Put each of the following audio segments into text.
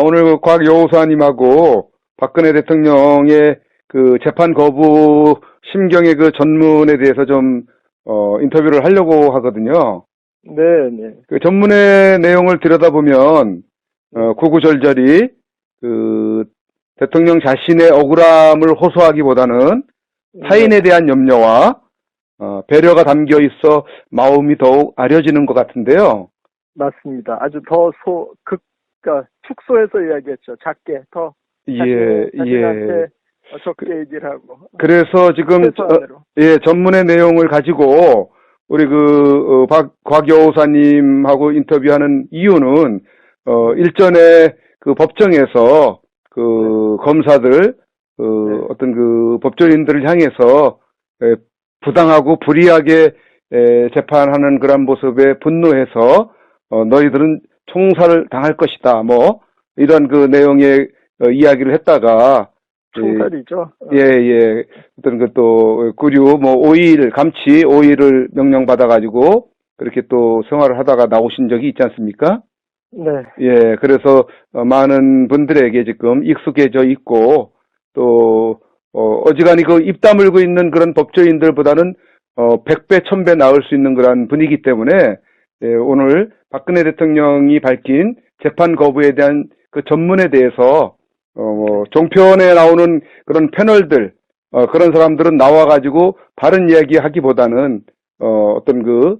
오늘 그 곽 여우사님하고 박근혜 대통령의 그 재판 거부 심경의 그 전문에 대해서 좀, 인터뷰를 하려고 하거든요. 네, 네, 그 전문의 내용을 들여다보면, 네, 구구절절히 그 대통령 자신의 억울함을 호소하기보다는 네, 타인에 대한 염려와 배려가 담겨 있어 마음이 더욱 아려지는 것 같은데요. 맞습니다. 아주 더 그러니까 축소해서 이야기했죠. 작게, 더 예, 예. 자신한테 적게 얘기를 하고, 그래서 지금 최소한으로. 예, 전문의 내용을 가지고 우리 그 곽 여우사님하고 인터뷰하는 이유는 네, 일전에 그 법정에서 네, 그 검사들 네, 어떤 그 법조인들을 향해서 에, 부당하고 불이하게 재판하는 그런 모습에 분노해서 너희들은 총살을 당할 것이다 뭐 이런 그 내용의 이야기를 했다가 총살이죠. 예, 예. 어떤 것도 구류, 뭐, 오일, 감치, 오일을 명령받아가지고, 그렇게 또 생활을 하다가 나오신 적이 있지 않습니까? 네, 예, 그래서, 많은 분들에게 지금 익숙해져 있고, 또, 어지간히 그 입 다물고 있는 그런 법조인들보다는, 100배, 1000배 나을 수 있는 그런 분위기 때문에, 예, 오늘 박근혜 대통령이 밝힌 재판 거부에 대한 그 전문에 대해서 네. 종편에 나오는 그런 패널들, 그런 사람들은 나와가지고 바른 이야기 하기보다는, 어떤 그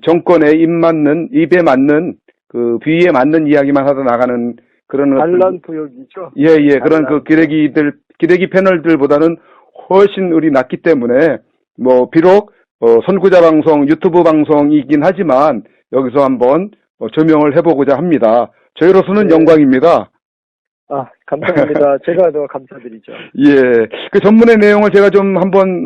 정권에 입에 맞는, 그 비위에 맞는 이야기만 하다 나가는 그런 어떤, 반란부역이죠. 예, 예, 그런 그 반란부역. 기레기 패널들보다는 훨씬 우리 낫기 때문에, 뭐, 비록, 선구자 방송, 유튜브 방송이긴 하지만, 여기서 한번 조명을 해보고자 합니다. 저희로서는 네. 영광입니다. 감사합니다. 제가 더 감사드리죠. 예. 그 전문의 내용을 제가 좀 한번,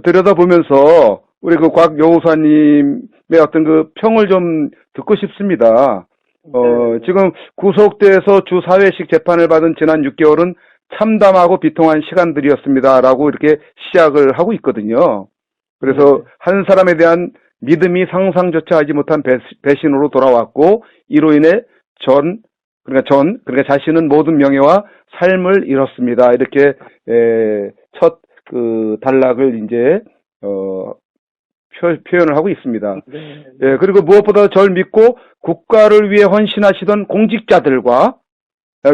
들여다보면서, 우리 그 네, 곽 여우사님의 어떤 그 평을 좀 듣고 싶습니다. 네, 네, 지금 구속돼서 주 4회씩 재판을 받은 지난 6개월은 참담하고 비통한 시간들이었습니다라고 이렇게 시작을 하고 있거든요. 네, 그래서 한 사람에 대한 믿음이 상상조차 하지 못한 배신으로 돌아왔고, 이로 인해 그러니까 자신은 모든 명예와 삶을 잃었습니다. 이렇게, 첫 그 단락을 이제, 어, 표현을 하고 있습니다. 네, 예, 네. 그리고 무엇보다 절 믿고 국가를 위해 헌신하시던 공직자들과,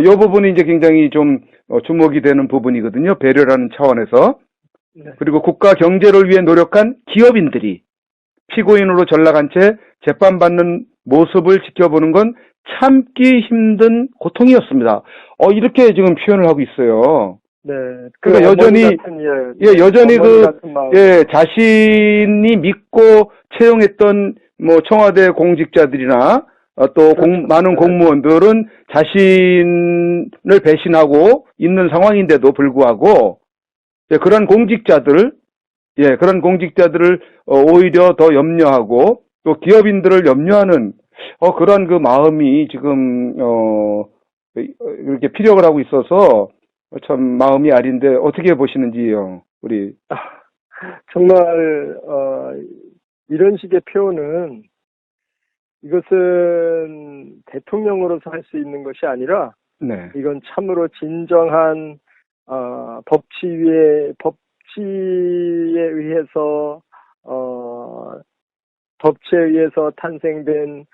이 부분이 이제 굉장히 좀 주목이 되는 부분이거든요. 배려라는 차원에서. 네. 그리고 국가 경제를 위해 노력한 기업인들이 피고인으로 전락한 채 재판받는 모습을 지켜보는 건 참기 힘든 고통이었습니다. 이렇게 지금 표현을 하고 있어요. 네, 그 그러니까 어머니 여전히, 같은 예, 예, 네, 여전히 어머니 같은 예, 마음으로. 자신이 믿고 채용했던 뭐 청와대 공직자들이나 또 그렇죠. 많은 네, 공무원들은 자신을 배신하고 있는 상황인데도 불구하고 예, 그런 공직자들을 오히려 더 염려하고 또 기업인들을 염려하는 그런 그 마음이 지금 이렇게 피력을 하고 있어서 참 마음이 아린데 어떻게 보시는지요, 우리. 아, 정말 이런 식의 표현은 이것은 대통령으로서 할 수 있는 것이 아니라 네, 이건 참으로 진정한 법치에 의해서 법치에 의해서 탄생된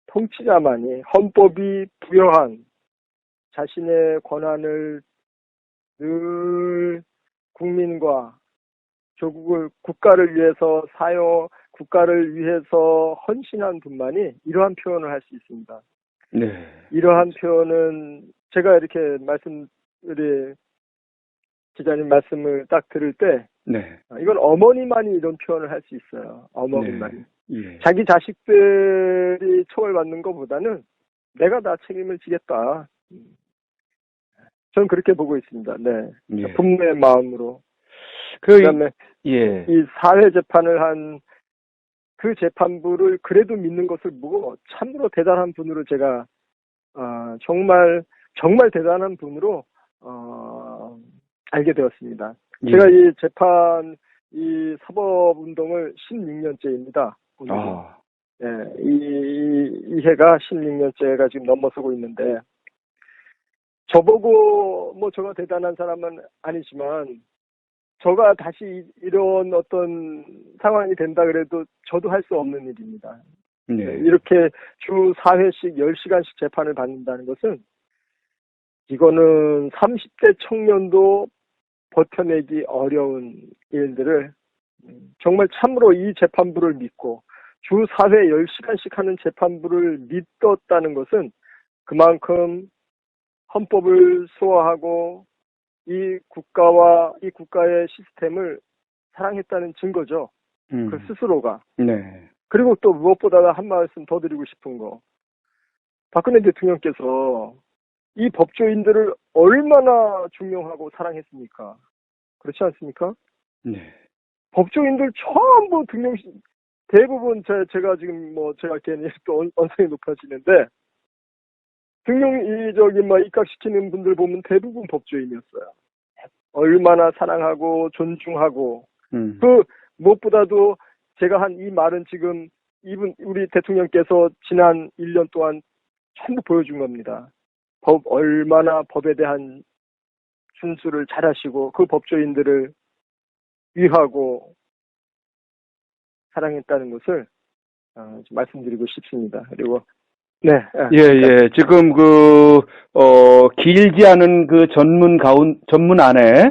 통치자만이 헌법이 부여한 자신의 권한을 늘 국민과 국가를 위해서 국가를 위해서 헌신한 분만이 이러한 표현을 할 수 있습니다. 네, 이러한 표현은 제가 이렇게 우리 기자님 말씀을 딱 들을 때 네, 이건 어머니만이 이런 표현을 할 수 있어요. 네, 어머니만이. 예, 자기 자식들이 처벌받는 것보다는 내가 다 책임을 지겠다. 저는 그렇게 보고 있습니다. 네. 예. 분노의 마음으로. 그, 그다음에 예, 이 사회 재판을 한 그 재판부를 그래도 믿는 것을 보고 참으로 대단한 분으로 제가 정말 정말 대단한 분으로 알게 되었습니다. 제가 예, 이 사법 운동을 16년째입니다. 오늘이. 아, 예, 이 해가 16년째가 지금 넘어서고 있는데 저보고 뭐 저가 대단한 사람은 아니지만 저가 다시 이런 어떤 상황이 된다 그래도 저도 할 수 없는 일입니다. 네. 이렇게 주 4회씩 10시간씩 재판을 받는다는 것은 이거는 30대 청년도 버텨내기 어려운 일들을 정말 참으로 이 재판부를 믿고 주 4회 10시간씩 하는 재판부를 믿었다는 것은 그만큼 헌법을 수호하고 이 국가와 이 국가의 시스템을 사랑했다는 증거죠. 그 스스로가. 네. 그리고 또 무엇보다 한 말씀 더 드리고 싶은 거. 박근혜 대통령께서 이 법조인들을 얼마나 중용하고 사랑했습니까? 그렇지 않습니까? 네. 법조인들 전부 대부분 제가 지금 뭐 제가 괜히 또 언성이 높아지는데 입각시키는 분들 보면 대부분 법조인이었어요. 얼마나 사랑하고 존중하고 그 무엇보다도 제가 한 이 말은 지금 우리 대통령께서 지난 1년 동안 전부 보여준 겁니다. 얼마나 법에 대한 준수를 잘하시고 그 법조인들을 위하고 사랑했다는 것을 좀 말씀드리고 싶습니다. 그리고 네. 예. 지금 길지 않은 그 전문 안에,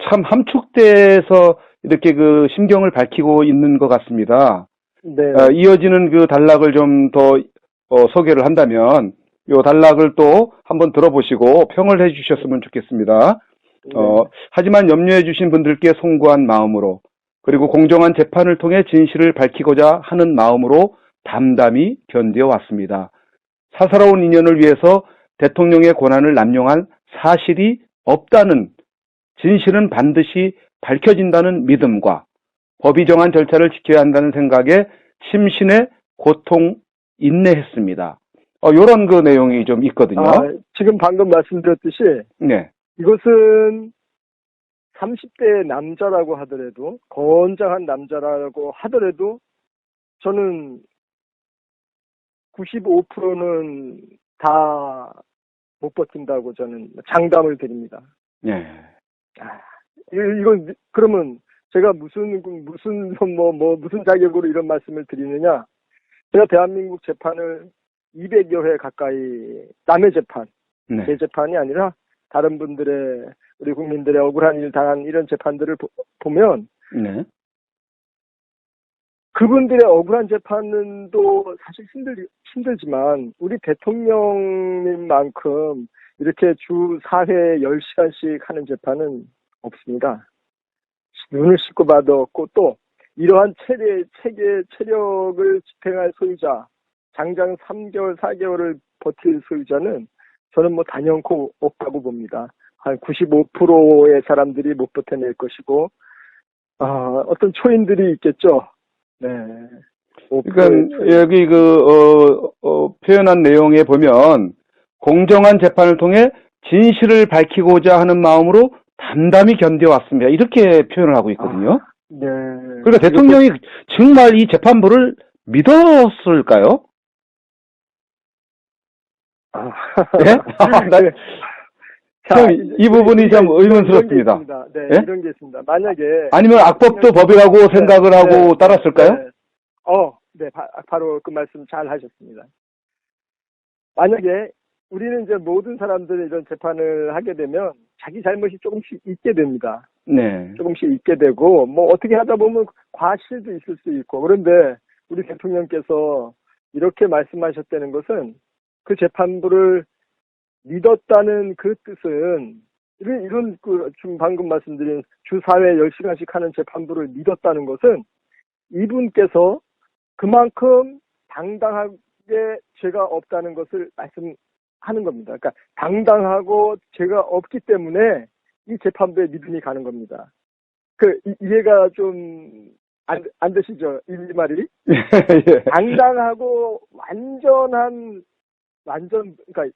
참 함축돼서 이렇게 그 심경을 밝히고 있는 것 같습니다. 네. 이어지는 그 단락을 좀 더, 소개를 한다면, 요 단락을 또 한번 들어보시고 평을 해 주셨으면 좋겠습니다. 네. 하지만 염려해 주신 분들께 송구한 마음으로, 그리고 공정한 재판을 통해 진실을 밝히고자 하는 마음으로 담담히 견뎌 왔습니다. 사사로운 인연을 위해서 대통령의 권한을 남용한 사실이 없다는, 진실은 반드시 밝혀진다는 믿음과 법이 정한 절차를 지켜야 한다는 생각에 심신의 고통 인내했습니다. 요런 그 내용이 좀 있거든요. 지금 방금 말씀드렸듯이 네. 이것은 30대 남자라고 하더라도 건장한 남자라고 하더라도 저는 95%는 다 못 버틴다고 저는 장담을 드립니다. 네. 이건 그러면 제가 무슨 자격으로 이런 말씀을 드리느냐? 제가 대한민국 재판을 200여 회 가까이 남의 재판, 네. 제 재판이 아니라 다른 분들의 우리 국민들의 억울한 일 당한 이런 재판들을 보면 네. 그분들의 억울한 재판은 또 사실 힘들지만 우리 대통령님만큼 이렇게 주 4회 10시간씩 하는 재판은 없습니다. 눈을 씻고 봐도 없고 또 이러한 체력을 집행할 소유자, 장장 3개월, 4개월을 버틸 소유자는 저는 뭐 단연코 없다고 봅니다. 한 95%의 사람들이 못 버텨낼 것이고, 어떤 초인들이 있겠죠. 네. 그러니까 여기 표현한 내용에 보면 공정한 재판을 통해 진실을 밝히고자 하는 마음으로 담담히 견뎌왔습니다. 이렇게 표현을 하고 있거든요. 네. 그러니까 대통령이 정말 이 재판부를 믿었을까요? 네? 자, 이 부분이 좀 의문스럽습니다. 네, 예? 이런 게 있습니다. 만약에 아니면 악법도 법이라고 생각을 하고 따랐을까요? 네, 바로 그 말씀 잘 하셨습니다. 만약에 우리는 이제 모든 사람들이 이런 재판을 하게 되면 자기 잘못이 조금씩 있게 됩니다. 네. 조금씩 있게 되고, 뭐 어떻게 하다 보면 과실도 있을 수 있고, 그런데 우리 대통령께서 이렇게 말씀하셨다는 것은 그 재판부를 믿었다는 그 뜻은 이런 지금 방금 말씀드린 주 4회 10시간씩 하는 재판부를 믿었다는 것은 이분께서 그만큼 당당하게 죄가 없다는 것을 말씀하는 겁니다. 그러니까 당당하고 죄가 없기 때문에 이 재판부에 믿음이 가는 겁니다. 이해가 좀 안 되시죠? 이 말이? 예. 당당하고 그러니까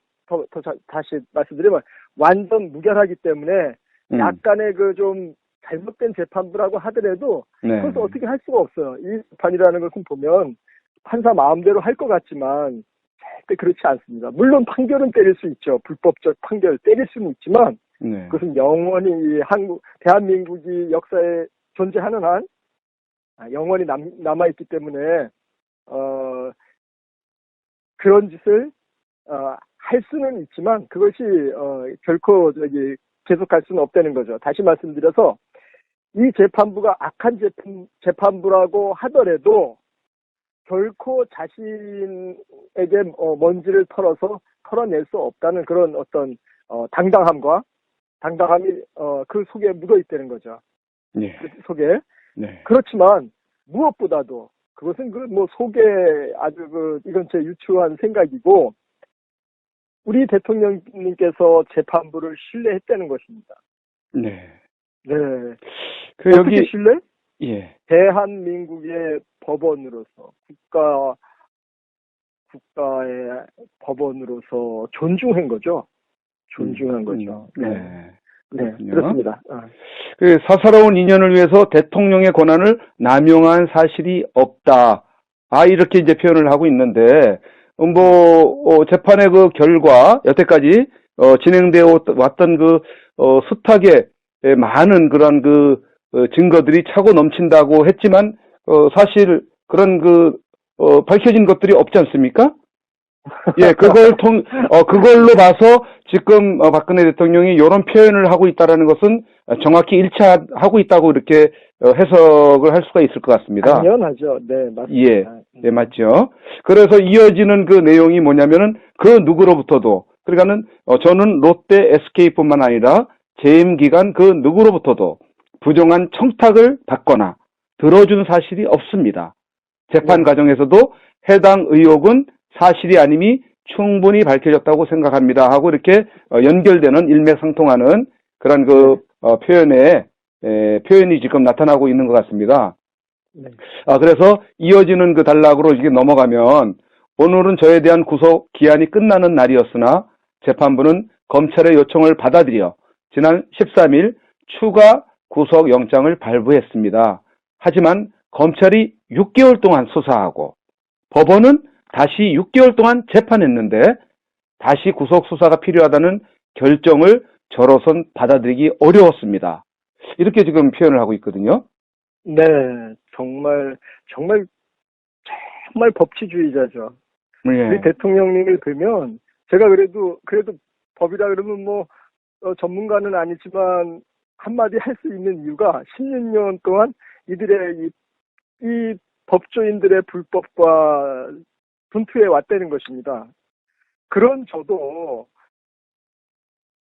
다시 말씀드리면 완전 무결하기 때문에 약간의 좀 잘못된 재판부라고 하더라도 네. 그것도 어떻게 할 수가 없어요. 이 재판이라는 것은 보면 판사 마음대로 할 것 같지만 절대 그렇지 않습니다. 물론 판결은 때릴 수 있죠. 불법적 판결 때릴 수는 있지만 네. 그것은 영원히 대한민국이 역사에 존재하는 한 영원히 남아있기 때문에 그런 짓을 할 수는 있지만 그것이 결코 계속할 수는 없다는 거죠. 다시 말씀드려서 이 재판부가 악한 재판부라고 하더라도 결코 자신에게 먼지를 털어낼 수 없다는 그런 어떤 당당함이 그 속에 묻어 있다는 거죠. 네. 그 속에. 네. 그렇지만 무엇보다도 그것은 속에 아주 이건 제 유추한 생각이고 우리 대통령님께서 재판부를 신뢰했다는 것입니다. 네. 네. 어떻게 여기 신뢰? 예. 대한민국의 법원으로서 국가의 법원으로서 존중한 거죠. 존중한 거죠. 네. 네. 그렇습니다. 그 사사로운 인연을 위해서 대통령의 권한을 남용한 사실이 없다. 이렇게 이제 표현을 하고 있는데, 재판의 그 결과, 여태까지, 진행되어 왔던 숱하게 많은 그런 증거들이 차고 넘친다고 했지만, 사실 그런 밝혀진 것들이 없지 않습니까? 예, 그걸로 봐서 지금 박근혜 대통령이 이런 표현을 하고 있다라는 것은 정확히 일치하고 있다고 이렇게 해석을 할 수가 있을 것 같습니다. 당연하죠. 네, 맞습니다. 예, 네, 맞죠. 그래서 이어지는 그 내용이 뭐냐면은 그 누구로부터도, 그러니까는 저는 롯데 SK뿐만 아니라 재임 기간 그 누구로부터도 부정한 청탁을 받거나 들어준 사실이 없습니다. 재판 과정에서도 해당 의혹은 사실이 아님이 충분히 밝혀졌다고 생각합니다 하고 이렇게 연결되는 일맥상통하는 그런 표현이 지금 나타나고 있는 것 같습니다. 네. 그래서 이어지는 그 단락으로 이게 넘어가면 오늘은 저에 대한 구속 기한이 끝나는 날이었으나 재판부는 검찰의 요청을 받아들여 지난 13일 추가 구속 영장을 발부했습니다. 하지만 검찰이 6개월 동안 수사하고 법원은 다시 6개월 동안 재판했는데 다시 구속 수사가 필요하다는 결정을 저로선 받아들이기 어려웠습니다. 이렇게 지금 표현을 하고 있거든요. 네, 정말 법치주의자죠. 예. 우리 대통령님을 뵈면 제가 그래도 법이라 그러면 전문가는 아니지만 한마디 할 수 있는 이유가 16년 동안 이들의 이 법조인들의 불법과 분투해 왔다는 것입니다. 그런 저도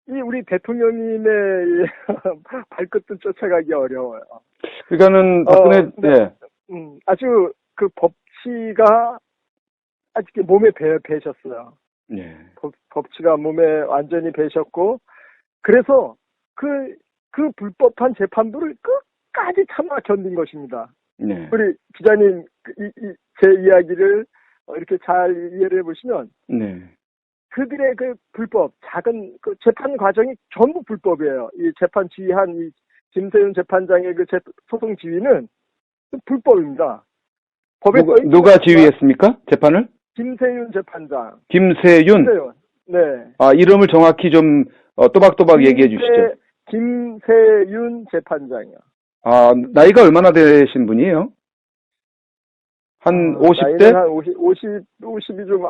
우리 대통령님의 발끝도 쫓아가기 어려워요. 그러니까는 박근혜 아주 그 법치가 아주 몸에 배셨어요. 예. 법치가 몸에 완전히 배셨고 그래서 그 불법한 재판부를 끝까지 참아 견딘 것입니다. 네. 우리 기자님 제 이야기를 이렇게 잘 이해를 해보시면 네. 그들의 그 불법 작은 그 재판 과정이 전부 불법이에요. 이 재판 지휘한 이 김세윤 재판장의 그 소송 지휘는 불법입니다. 법에 누가 지휘했습니까? 재판을? 김세윤 재판장. 김세윤. 네. 이름을 정확히 좀 또박또박 얘기해 주시죠. 김세윤 재판장이요. 나이가 얼마나 되신 분이에요? 한 50대? 나이는 한 50이 좀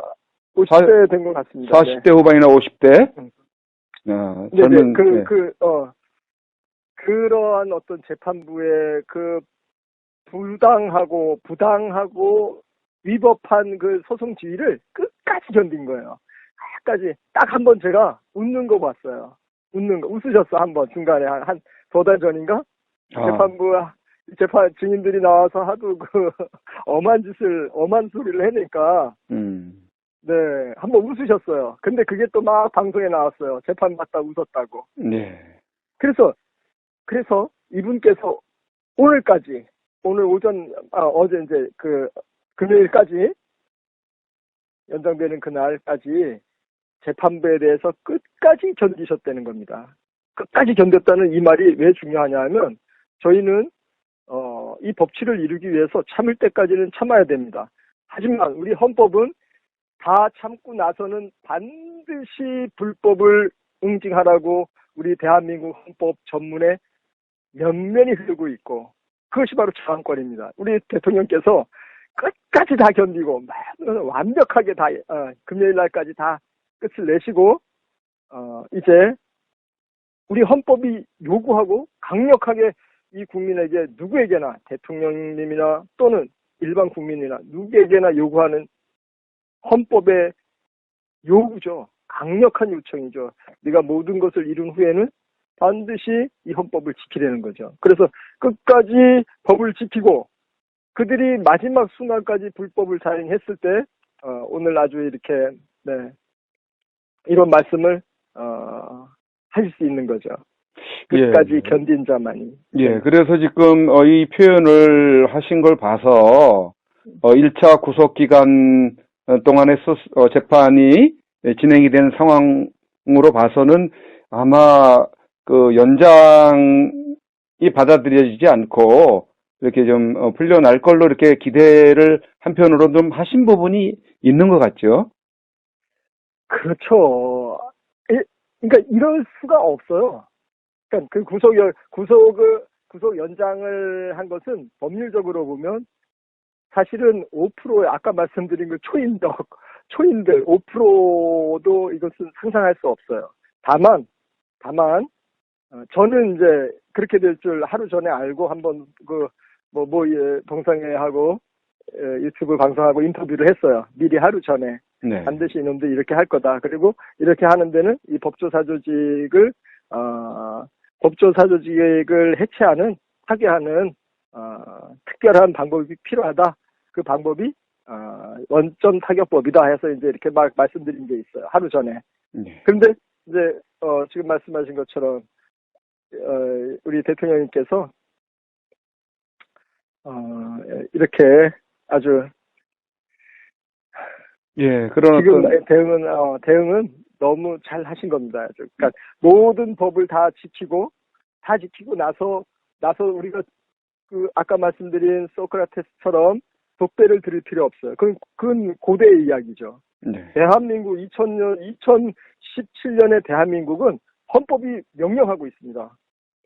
50대 된 것 같습니다. 40대 후반이나 50대? 젊은, 그러한 어떤 재판부의 그 부당하고 위법한 그 소송 지휘를 끝까지 견딘 거예요. 끝까지 딱 한 번 제가 웃는 거 봤어요. 웃으셨어 한 번 중간에 한 2달 전인가? 재판 증인들이 나와서 하도 엄한 소리를 해니까 네, 한번 웃으셨어요. 근데 그게 또 막 방송에 나왔어요. 재판 받다 웃었다고. 네. 그래서 이분께서 오늘까지 오늘 오전 어제 이제 금요일까지 연장되는 그날까지 재판부에 대해서 끝까지 견디셨다는 겁니다. 끝까지 견뎠다는 이 말이 왜 중요하냐 하면 저희는 이 법치를 이루기 위해서 참을 때까지는 참아야 됩니다. 하지만 우리 헌법은 다 참고 나서는 반드시 불법을 응징하라고 우리 대한민국 헌법 전문에 면면이 흐르고 있고, 그것이 바로 저항권입니다. 우리 대통령께서 끝까지 다 견디고 완벽하게 다 금요일 날까지 다 끝을 내시고 이제 우리 헌법이 요구하고 강력하게 이 국민에게 누구에게나 대통령님이나 또는 일반 국민이나 누구에게나 요구하는 헌법의 요구죠. 강력한 요청이죠. 네가 모든 것을 이룬 후에는 반드시 이 헌법을 지키려는 거죠. 그래서 끝까지 법을 지키고 그들이 마지막 순간까지 불법을 자행했을 때 오늘 아주 이렇게 이런 말씀을 하실 수 있는 거죠. 끝까지 예. 견딘 자만이. 예, 그래서 지금 이 표현을 하신 걸 봐서 1차 구속 기간 동안에 재판이 진행이 된 상황으로 봐서는 아마 그 연장이 받아들여지지 않고 이렇게 좀 풀려날 걸로 이렇게 기대를 한편으로 좀 하신 부분이 있는 것 같죠? 그렇죠. 그러니까 이럴 수가 없어요. 그러니까 그 구속 연장을 한 것은 법률적으로 보면 사실은 5%의 아까 말씀드린 그 초인들 5%도 이것은 상상할 수 없어요. 다만 저는 이제 그렇게 될 줄 하루 전에 알고 한번 동성애하고 유튜브 방송하고 인터뷰를 했어요. 미리 하루 전에. 네. 반드시 이놈들이 이렇게 할 거다. 그리고 이렇게 하는 데는 이 법조사조직을 해체하는, 파괴하는 특별한 방법이 필요하다. 그 방법이 원점 타격법이다 해서 이제 이렇게 막 말씀드린 게 있어요. 하루 전에. 네. 그런데 이제 지금 말씀하신 것처럼 우리 대통령님께서 이렇게 아주 그런 지금 대응은 너무 잘 하신 겁니다. 아주. 그러니까 모든 법을 다 지키고 나서 우리가 그 아까 말씀드린 소크라테스처럼 독배를 들을 필요 없어요. 그건 고대의 이야기죠. 네. 대한민국 2017년의 대한민국은 헌법이 명령하고 있습니다.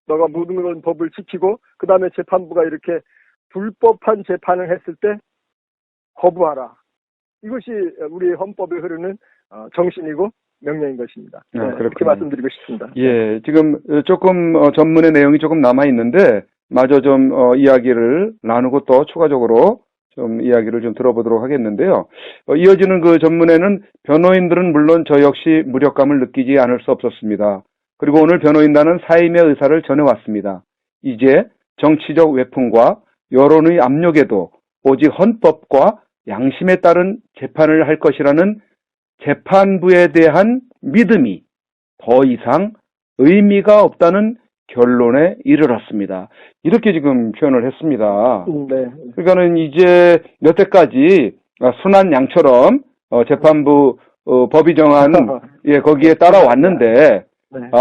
너가 모든 법을 지키고 그 다음에 재판부가 이렇게 불법한 재판을 했을 때 거부하라. 이것이 우리 헌법에 흐르는 정신이고 명령인 것입니다. 그렇게 말씀드리고 싶습니다. 예, 지금 조금 전문의 내용이 조금 남아 있는데 마저 좀 이야기를 나누고 또 추가적으로 좀 이야기를 좀 들어보도록 하겠는데요. 이어지는 그 전문에는 변호인들은 물론 저 역시 무력감을 느끼지 않을 수 없었습니다. 그리고 오늘 변호인단은 사임의 의사를 전해왔습니다. 이제 정치적 외풍과 여론의 압력에도 오직 헌법과 양심에 따른 재판을 할 것이라는 재판부에 대한 믿음이 더 이상 의미가 없다는 결론에 이르렀습니다. 이렇게 지금 표현을 했습니다. 네. 그러니까는 이제 여태까지 순한 양처럼 재판부 법이 정한 거기에 따라왔는데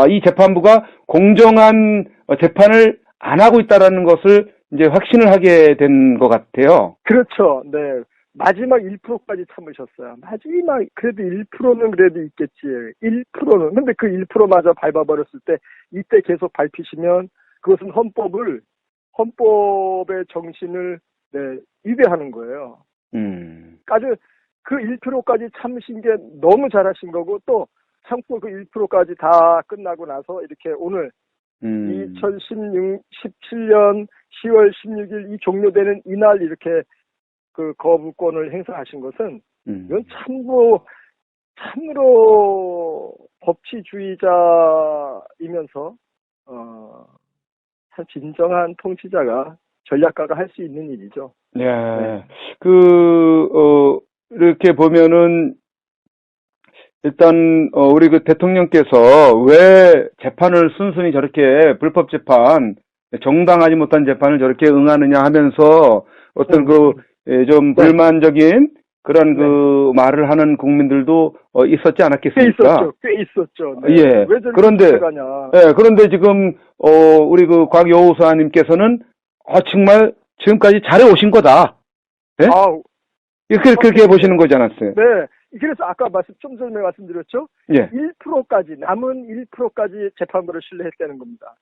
이 재판부가 공정한 재판을 안 하고 있다라는 것을 이제 확신을 하게 된 것 같아요. 그렇죠. 네. 마지막 1%까지 참으셨어요. 마지막 그래도 1%는 그래도 있겠지. 1%는. 근데 그 1%마저 밟아버렸을 때 이때 계속 밟히시면 그것은 헌법의 정신을 위배하는 거예요. 아주 그 1%까지 참으신 게 너무 잘하신 거고 또 참고 그 1%까지 다 끝나고 나서 이렇게 오늘 2017년 10월 16일 이 종료되는 이날 이렇게 그 거부권을 행사하신 것은 이건 참으로 법치주의자이면서 참 진정한 통치자가 전략가가 할 수 있는 일이죠. 네. 이렇게 보면은 일단 우리 그 대통령께서 왜 재판을 순순히 저렇게 불법 재판, 정당하지 못한 재판을 저렇게 응하느냐 하면서 어떤 좀 불만적인 그런 그 말을 하는 국민들도 있었지 않았겠습니까? 꽤 있었죠. 네. 예. 왜 그런데 그런데 지금 우리 그 곽여우사님께서는 정말 지금까지 잘해 오신 거다. 예? 그렇게 보시는 거지 않았어요? 네. 그래서 아까 좀 전에 말씀드렸죠? 예. 1%까지, 남은 1%까지 재판부를 신뢰했다는 겁니다.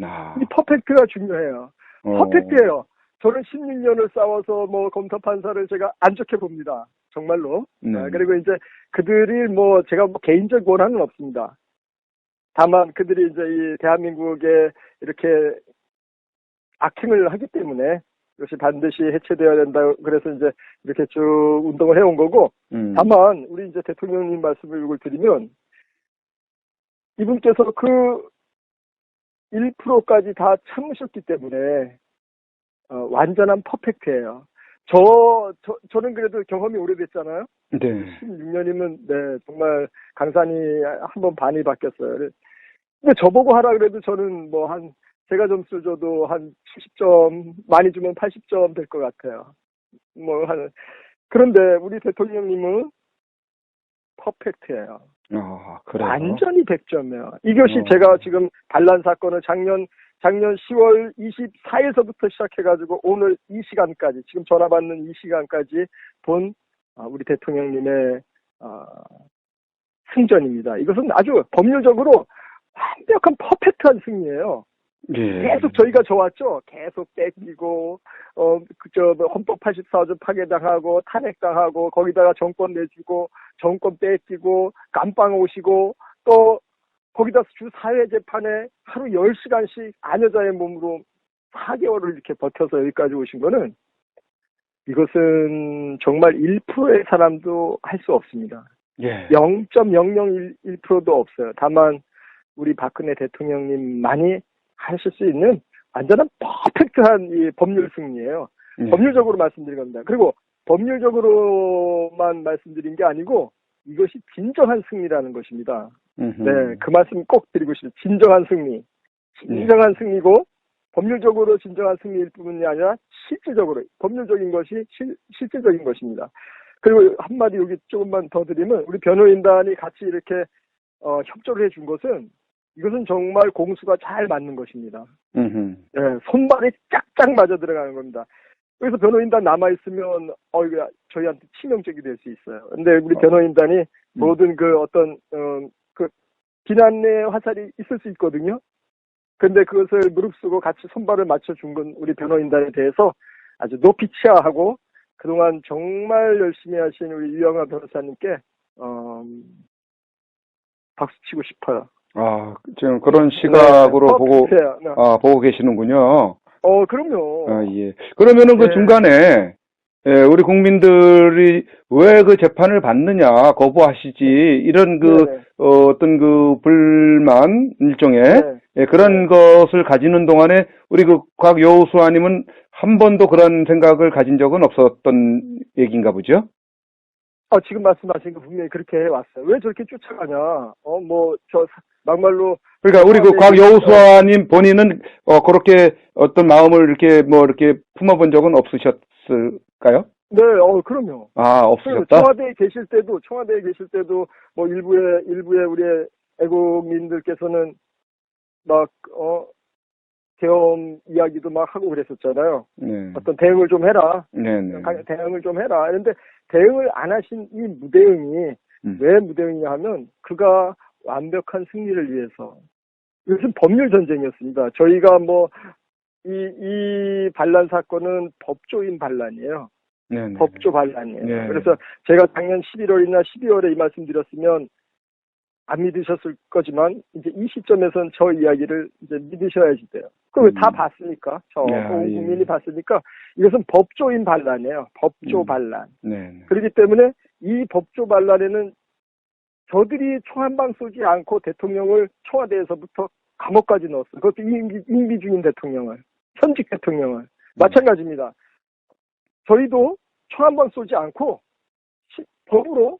아, 이 퍼펙트가 중요해요. 어, 퍼펙트예요. 저는 16년을 싸워서 뭐 검사 판사를 제가 안 좋게 봅니다. 정말로. 네. 그리고 이제 그들이 뭐 제가 뭐 개인적 원한은 없습니다. 다만 그들이 이제 이 대한민국에 이렇게 악행을 하기 때문에 이것이 반드시 해체되어야 된다. 그래서 이제 이렇게 쭉 운동을 해온 거고. 다만 우리 이제 대통령님 말씀을 이걸 드리면 이분께서 그 1%까지 다 참으셨기 때문에 완전한 퍼펙트예요. 저는 그래도 경험이 오래됐잖아요. 네. 16년이면 네 정말 강산이 한 번 반이 바뀌었어요. 근데 저보고 하라 그래도 저는 뭐 제가 점수 줘도 한 70점, 많이 주면 80점 될 것 같아요. 그런데 우리 대통령님은 퍼펙트예요. 아, 그래요? 완전히 100점이에요. 이것이 제가 지금 반란 사건을 작년 10월 24일서부터 시작해가지고 오늘 이 시간까지, 지금 전화 받는 이 시간까지 본 우리 대통령님의 승전입니다. 이것은 아주 법률적으로 완벽한 퍼펙트한 승리예요. 예. 계속 저희가 좋았죠. 계속 뺏기고 헌법 84조 파괴당하고 탄핵당하고 거기다가 정권 내주고 정권 뺏기고 감방 오시고 또 거기다 주 4회 재판에 하루 10시간씩 아녀자의 몸으로 4개월을 이렇게 버텨서 여기까지 오신 거는 이것은 정말 1%의 사람도 할 수 없습니다. 예. 0.001%도 없어요. 다만 우리 박근혜 대통령님만이 하실 수 있는 완전한 퍼펙트한 이 법률 승리예요. 예. 법률적으로 말씀드린 겁니다. 그리고 법률적으로만 말씀드린 게 아니고 이것이 진정한 승리라는 것입니다. 네, 그 말씀 꼭 드리고 싶어요. 진정한 승리. 진정한 승리고 법률적으로 진정한 승리일 뿐만이 아니라 실질적으로 법률적인 것이 실질적인 것입니다. 그리고 한마디 여기 조금만 더 드리면 우리 변호인단이 같이 이렇게 협조를 해준 것은 이것은 정말 공수가 잘 맞는 것입니다. 네, 손발이 짝짝 맞아 들어가는 겁니다. 그래서 변호인단 남아있으면, 이거 저희한테 치명적이 될 수 있어요. 근데 우리 변호인단이 모든 그 어떤, 비난의 화살이 있을 수 있거든요. 근데 그것을 무릅쓰고 같이 손발을 맞춰준 건 우리 변호인단에 대해서 아주 높이 치하하고 그동안 정말 열심히 하신 우리 유영아 변호사님께, 박수 치고 싶어요. 아, 지금 그런 시각으로 네, 보고 계시는군요. 그럼요. 예. 그러면은 그 네. 중간에, 우리 국민들이 왜 그 재판을 받느냐, 거부하시지, 이런 어떤 불만, 일종의, 그런 것을 가지는 동안에 우리 곽 여우수아님은 한 번도 그런 생각을 가진 적은 없었던 얘기인가 보죠? 지금 말씀하신 거 분명히 그렇게 해왔어요. 왜 저렇게 쫓아가냐? 막말로. 그러니까 우리 곽 여우수아님 본인은 그렇게 어떤 마음을 이렇게 품어본 적은 없으셨을까요? 네, 그럼요. 없으셨다? 청와대에 계실 때도 뭐 일부의 우리 애국민들께서는 막 계엄 이야기도 막 하고 그랬었잖아요. 네. 어떤 대응을 좀 해라. 네네. 대응을 좀 해라. 그런데 대응을 안 하신 이 무대응이 왜 무대응이냐 하면 그가 완벽한 승리를 위해서. 이것은 법률 전쟁이었습니다. 저희가 이 반란 사건은 법조인 반란이에요. 네네. 법조 반란이에요. 네. 그래서 제가 작년 11월이나 12월에 이 말씀 드렸으면 안 믿으셨을 거지만 이제 이 시점에선 저 이야기를 이제 믿으셔야지 돼요. 그걸 다 봤으니까 온 국민이 봤으니까 이것은 법조인 반란이에요. 법조 반란. 네. 그렇기 때문에 이 법조 반란에는 저들이 총 한 방 쏘지 않고 대통령을 청와대에서부터 감옥까지 넣었어요. 그것도 임기 중인 대통령을, 현직 대통령을. 마찬가지입니다. 저희도 총 한 방 쏘지 않고 법으로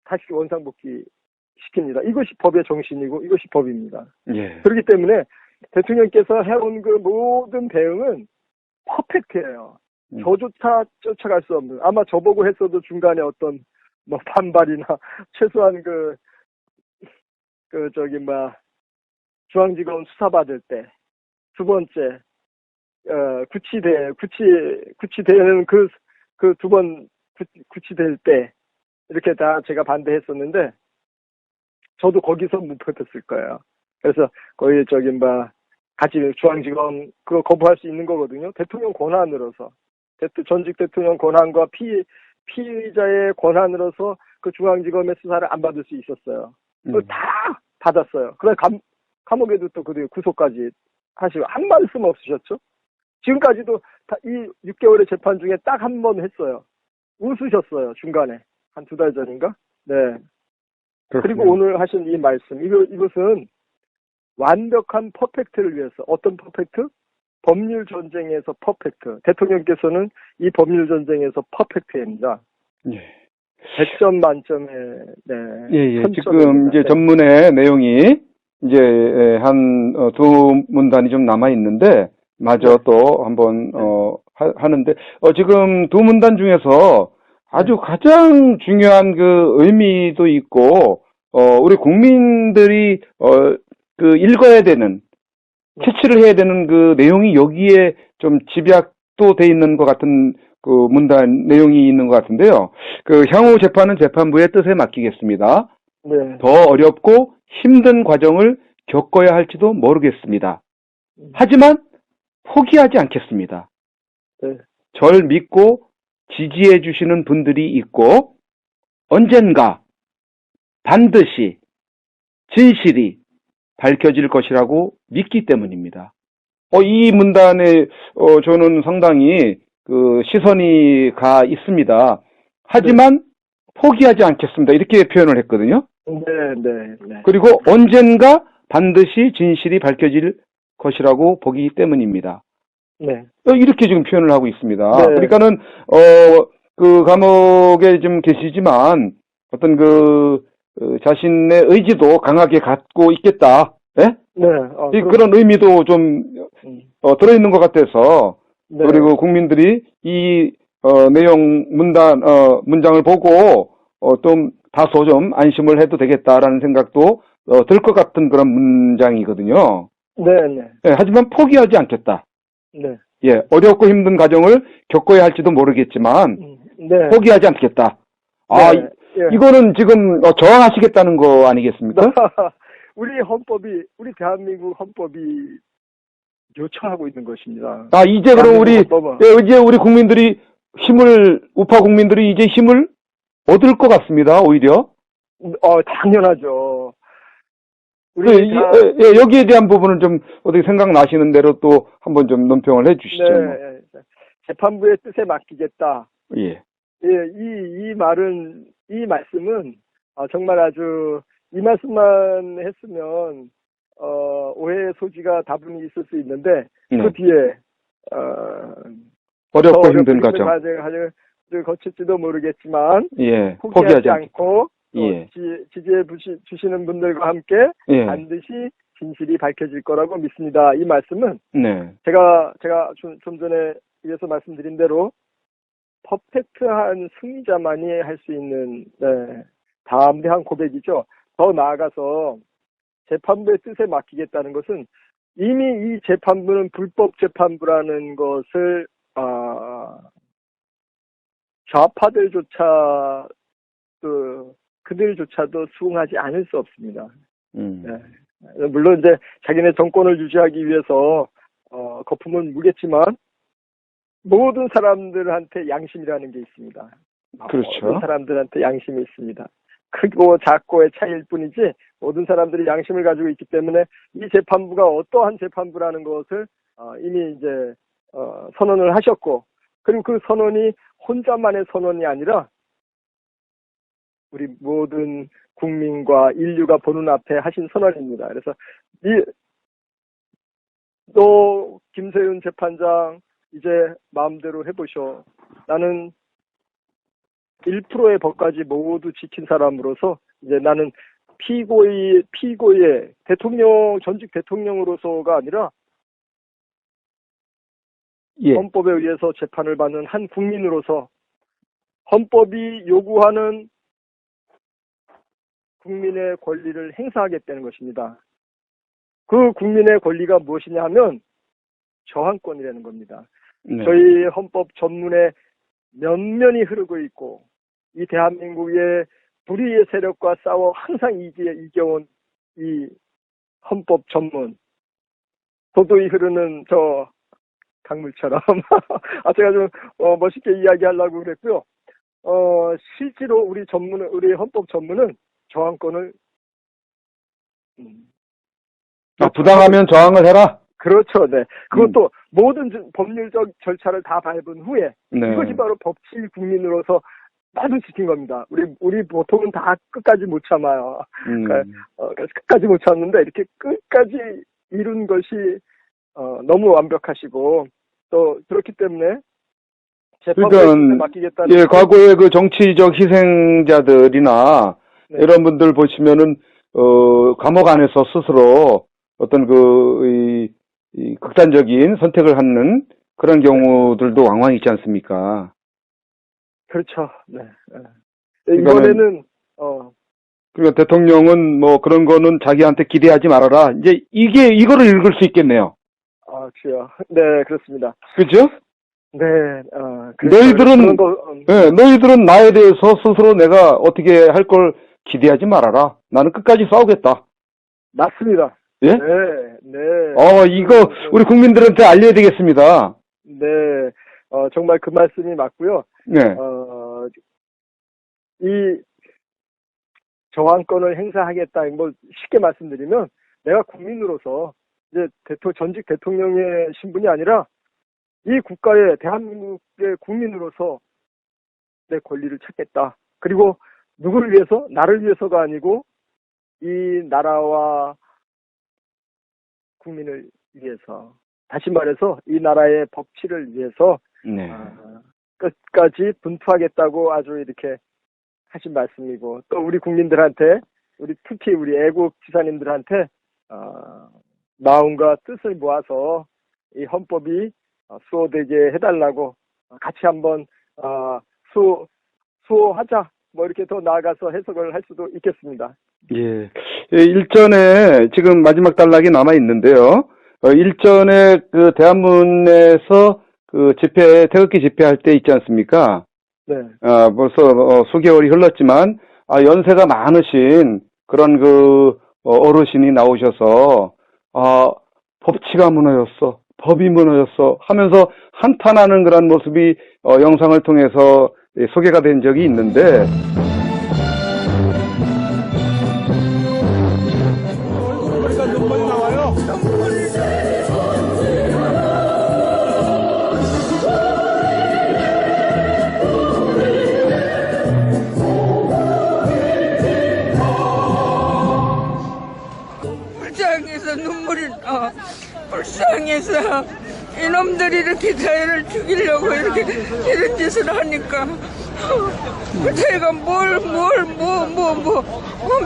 다시 원상복귀 시킵니다. 이것이 법의 정신이고 이것이 법입니다. 예. 그렇기 때문에 대통령께서 해온 그 모든 대응은 퍼펙트예요. 저조차 쫓아갈 수 없는. 아마 저보고 했어도 중간에 어떤 반발이나 최소한 중앙지검 수사받을 때 두 번째 구치되는 그 두 번 구치될 때 이렇게 다 제가 반대했었는데 저도 거기서 못 버텼을 거예요. 그래서 거기 같이 중앙지검 그거 거부할 수 있는 거거든요. 대통령 권한으로서 전직 대통령 권한과 피의자의 권한으로서 그 중앙지검의 수사를 안 받을 수 있었어요. 그걸 다 받았어요. 그래 감옥에도 또 그 구속까지 하시고 한 말씀 없으셨죠? 지금까지도 이 6개월의 재판 중에 딱 한 번 했어요. 웃으셨어요. 중간에 한 2달 전인가? 네. 그리고 오늘 하신 이 말씀 이것은 완벽한 퍼펙트를 위해서 어떤 퍼펙트? 법률 전쟁에서 퍼펙트. 대통령께서는 이 법률 전쟁에서 퍼펙트입니다. 예. 100점 만점에 네. 예. 1000점입니다. 지금 이제 네. 전문의 내용이 이제 한 두 문단이 좀 남아 있는데 마저 네. 또 한번 하는데 지금 두 문단 중에서 아주 가장 중요한 그 의미도 있고 우리 국민들이 그 읽어야 되는 캐치를 해야 되는 그 내용이 여기에 좀 집약도 돼 있는 것 같은 그 문단 내용이 있는 것 같은데요. 그 향후 재판은 재판부의 뜻에 맡기겠습니다. 네. 더 어렵고 힘든 과정을 겪어야 할지도 모르겠습니다. 하지만 포기하지 않겠습니다. 네. 절 믿고 지지해 주시는 분들이 있고 언젠가 반드시 진실이 밝혀질 것이라고 믿기 때문입니다. 이 문단에 저는 상당히 그 시선이 가 있습니다. 하지만 포기하지 않겠습니다. 이렇게 표현을 했거든요. 네. 그리고 언젠가 반드시 진실이 밝혀질 것이라고 보기 때문입니다. 네. 이렇게 지금 표현을 하고 있습니다. 네. 그러니까는 그 감옥에 좀 계시지만 어떤 자신의 의지도 강하게 갖고 있겠다. 예? 네. 그런 의미도 좀 들어있는 것 같아서 네. 그리고 국민들이 이 내용 문장을 보고 좀 다소 좀 안심을 해도 되겠다라는 생각도 들 것 같은 그런 문장이거든요. 네. 예, 하지만 포기하지 않겠다. 네. 예, 어렵고 힘든 과정을 겪어야 할지도 모르겠지만 네. 포기하지 않겠다. 네. 예. 이거는 지금 저항하시겠다는 거 아니겠습니까? 우리 대한민국 헌법이 요청하고 있는 것입니다. 이제 그럼 이제 우리 국민들이 우파 국민들이 이제 힘을 얻을 것 같습니다, 오히려. 당연하죠. 여기에 대한 부분은 좀 어떻게 생각나시는 대로 또 한번 좀 논평을 해 주시죠. 네. 재판부의 뜻에 맡기겠다. 예. 이 말씀은 정말 아주 이 말씀만 했으면 오해의 소지가 다분히 있을 수 있는데 그 뒤에 어렵고 힘든 과정 거칠지도 모르겠지만 포기하지 않고 지지해 주시는 분들과 함께 반드시 진실이 밝혀질 거라고 믿습니다. 이 말씀은 제가 좀 전에 위에서 말씀드린 대로 퍼펙트한 승리자만이 할 수 있는 담대한 고백이죠. 더 나아가서 재판부의 뜻에 맡기겠다는 것은 이미 이 재판부는 불법 재판부라는 것을 좌파들조차 그들조차도 수긍하지 않을 수 없습니다. 물론 이제 자기네 정권을 유지하기 위해서 거품을 무겠지만 모든 사람들한테 양심이라는 게 있습니다. 그렇죠. 모든 사람들한테 양심이 있습니다. 크고 작고의 차이일 뿐이지 모든 사람들이 양심을 가지고 있기 때문에 이 재판부가 어떠한 재판부라는 것을 이미 이제 선언을 하셨고 그리고 그 선언이 혼자만의 선언이 아니라 우리 모든 국민과 인류가 보는 앞에 하신 선언입니다. 그래서 또 김세윤 재판장 이제 마음대로 해보셔. 나는 1%의 법까지 모두 지킨 사람으로서 이제 나는 피고의 전직 대통령으로서가 아니라 헌법에 의해서 재판을 받는 한 국민으로서 헌법이 요구하는 국민의 권리를 행사하겠다는 것입니다. 그 국민의 권리가 무엇이냐 하면 저항권이라는 겁니다. 저희 헌법 전문에 면면이 흐르고 있고 이 대한민국의 불의의 세력과 싸워 항상 이겨온 이 헌법 전문, 도도히 흐르는 저 강물처럼 제가 좀 멋있게 이야기하려고 그랬고요. 실제로 우리 헌법 전문은 저항권을 부당하면 저항을 해라. 그렇죠, 네. 그것도 모든 법률적 절차를 다 밟은 후에 네. 이것이 바로 법치 국민으로서 나도 지킨 겁니다. 우리 보통은 다 끝까지 못 참아요. 그래서 끝까지 못 참는데 이렇게 끝까지 이룬 것이 너무 완벽하시고 또 그렇기 때문에 재판부에 맡기겠다는. 예, 과거의 그 정치적 희생자들이나 네. 이런 분들 보시면은 감옥 안에서 스스로 어떤 이 극단적인 선택을 하는 그런 경우들도 왕왕 있지 않습니까? 그렇죠. 네. 이번에는 그러니까 대통령은 뭐 그런 거는 자기한테 기대하지 말아라. 이제 이거를 읽을 수 있겠네요. 주여. 네, 그렇습니다. 그죠? 네, 너희들은 나에 대해서 스스로 내가 어떻게 할 걸 기대하지 말아라. 나는 끝까지 싸우겠다. 맞습니다. 예? 네. 이거 우리 국민들한테 알려야 되겠습니다. 네, 정말 그 말씀이 맞고요. 네. 이 저항권을 행사하겠다. 뭐 쉽게 말씀드리면 내가 국민으로서 이제 전직 대통령의 신분이 아니라 이 국가의 대한민국의 국민으로서 내 권리를 찾겠다. 그리고 누구를 위해서? 나를 위해서가 아니고 이 나라와 국민을 위해서, 다시 말해서 이 나라의 법치를 위해서 네. 끝까지 분투하겠다고 아주 이렇게 하신 말씀이고, 또 우리 국민들한테, 특히 우리 애국 지사님들한테 마음과 뜻을 모아서 이 헌법이 수호되게 해달라고 같이 한번 수호하자, 뭐 이렇게 더 나아가서 해석을 할 수도 있겠습니다. 예. 일전에 지금 마지막 단락이 남아 있는데요. 일전에 그 대한문에서 그 태극기 집회할 때 있지 않습니까? 네. 벌써 수개월이 흘렀지만 연세가 많으신 그런 그 어르신이 나오셔서 법치가 무너졌어, 법이 무너졌어 하면서 한탄하는 그런 모습이 영상을 통해서 소개가 된 적이 있는데. 불쌍해서 눈물이 나. 불쌍해서 이놈들이 이렇게 자연을 죽이려고 이렇게 이런 짓을 하니까 제가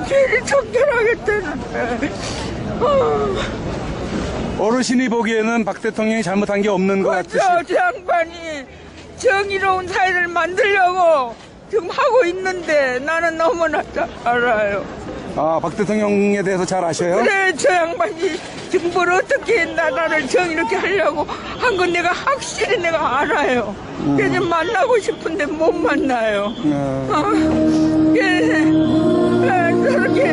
죄를 적절하겠다는데. 어르신이 보기에는 박 대통령이 잘못한 게 없는 것 같으시죠? 저 양반이 정의로운 사회를 만들려고 지금 하고 있는데 나는 너무나 잘 알아요. 박 대통령에 대해서 잘 아셔요? 그래, 저 양반이 정부를 어떻게 나라를 정의롭게 하려고 한 건 내가 확실히 내가 알아요. 그래서 만나고 싶은데 못 만나요. 저렇게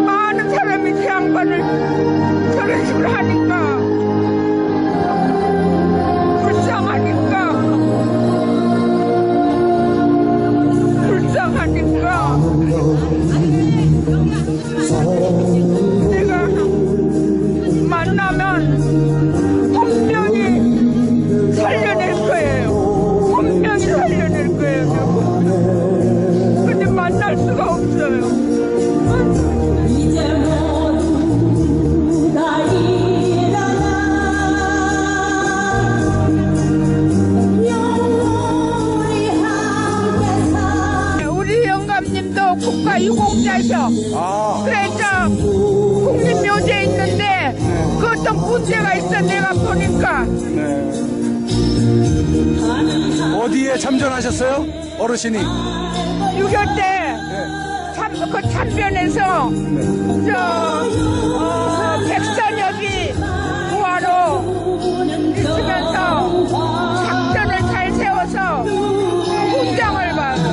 많은 사람이 저 양반을 저런 식으로 하니까 불쌍하니까 내가 만나면 분명히 살려낼 거예요. 분명히 살려낼 거예요. 근데 만날 수가 없어요. 우리 영감님도 국가유공자셔. 그래서 국립묘지에 있는데 그 어떤 문제가 있어 내가 보니까. 네. 어디에 참전하셨어요? 어르신이? 6.25 때 그 참변에서 백선엽이 부하로 있으면서 작전을 잘 세워서 훈장을 받았어요.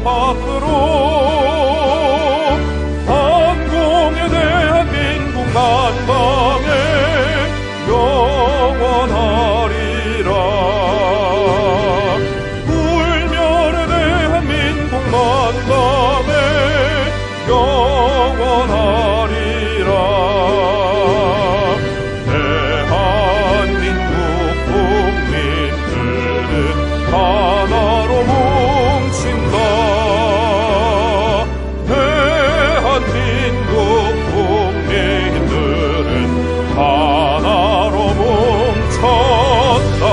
밖으로 한국에 대한민국 만방에 영원하리라. 불멸에 대한민국 만방에 영원하리라. 대한민국 국민들은 하나로 뭉친다. 대한민국 국민들은 하나로 뭉쳤다.